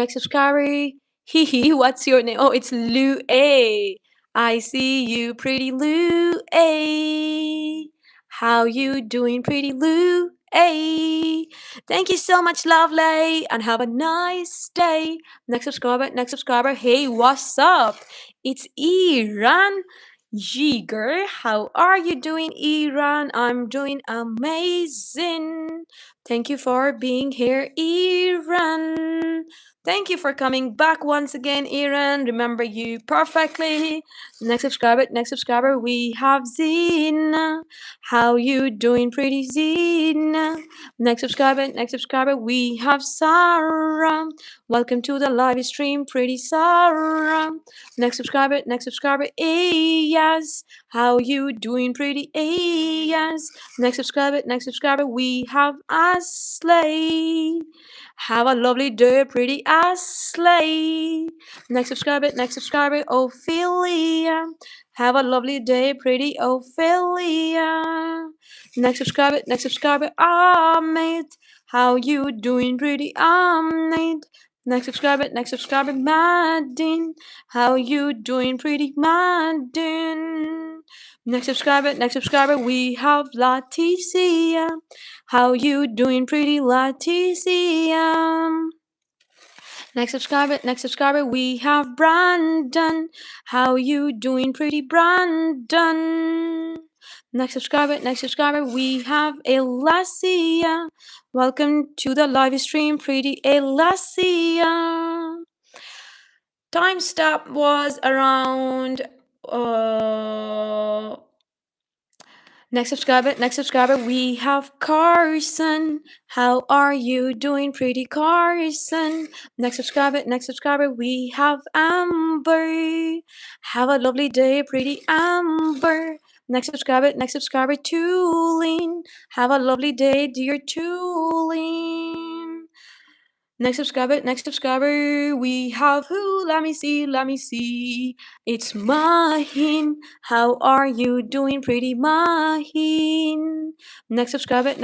Hee, what's your name? Oh, it's Lu A. I see you, pretty Lu A. How you doing, pretty Lu A? Thank you so much, lovely, and have a nice day. Next subscriber. Hey, what's up? It's Iran. Jiger, how are you doing, Iran? I'm doing amazing. Thank you for being here, Iran. Thank you for coming back once again, Iran. Remember you perfectly. Next subscriber, we have Zina. How you doing, pretty Zina? Next subscriber, we have Sarah. Welcome to the live stream, pretty Sarah. Next subscriber, yes. How you doing, pretty yes? Next subscriber, we have Aslay. Have a lovely day, pretty Aslay. Next subscriber, Ophelia. Have a lovely day, pretty Ophelia. Next subscriber, Ahmed. How you doing, pretty Ahmed? Next subscriber, Madden. How you doing, pretty Madden? Next subscriber, we have Leticia. How you doing, pretty Leticia? Next subscriber, we have Brandon. How you doing, pretty Brandon? Next subscriber, we have Elasia. Welcome to the live stream, pretty Elasia. Time stop was around next subscriber, we have Carson. How are you doing, pretty Carson? Next subscriber, we have Amber. Have a lovely day, pretty Amber. Next subscriber, Tulin. Have a lovely day, dear Tulin. Next subscriber, we have who? Let me see. It's Mahin. How are you doing, pretty Mahin? Next subscriber,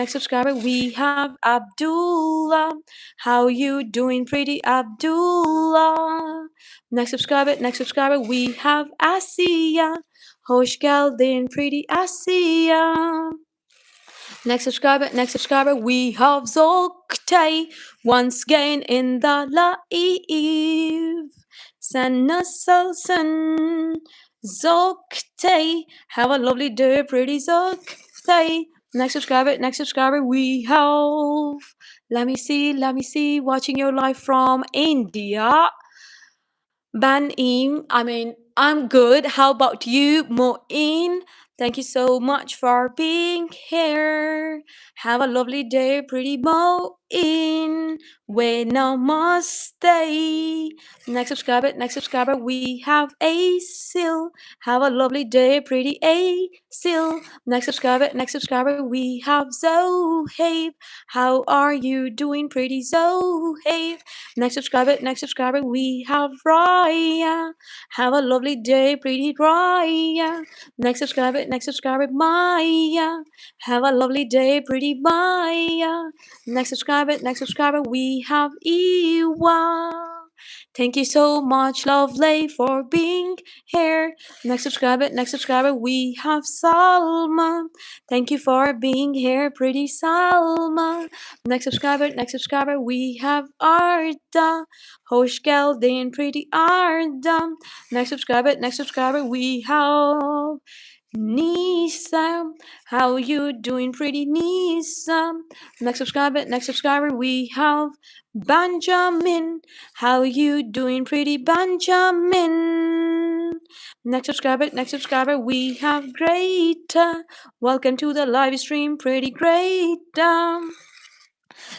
we have Abdullah. How you doing, pretty Abdullah? Next subscriber, we have Asiya. Hoş geldin, pretty Asiya. Next subscriber, we have Zoktay once again in the live. Sana Sultan, Zoktay, have a lovely day, pretty Zoktay. Next subscriber, we have. Let me see, watching your live from India. I'm good. How about you, Mo'in? Thank you so much for being here. Have a lovely day, pretty Mo'in. We namaste. Next subscriber, we have Asil. Have a lovely day, pretty Asil. Next subscriber, we have Zohaib. How are you doing, pretty Zohaib? Next subscriber, we have Raya. Have a lovely day, pretty Raya. Next subscriber, Maya. Have a lovely day, pretty Maya. Next subscriber, we have Iwa. Thank you so much, lovely, for being here. Next subscriber, we have Salma. Thank you for being here, pretty Salma. Next subscriber, we have Arda. Hoş geldin, pretty Arda. Next subscriber, we have Nisa. How you doing, pretty Nisa? Next subscriber, we have Benjamin. How you doing, pretty Benjamin? Next subscriber, we have Greta. Welcome to the live stream, pretty Greta.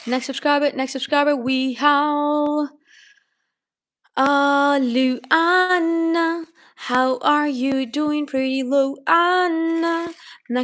Next subscriber, we have Luana. How are you doing, pretty Luana? Next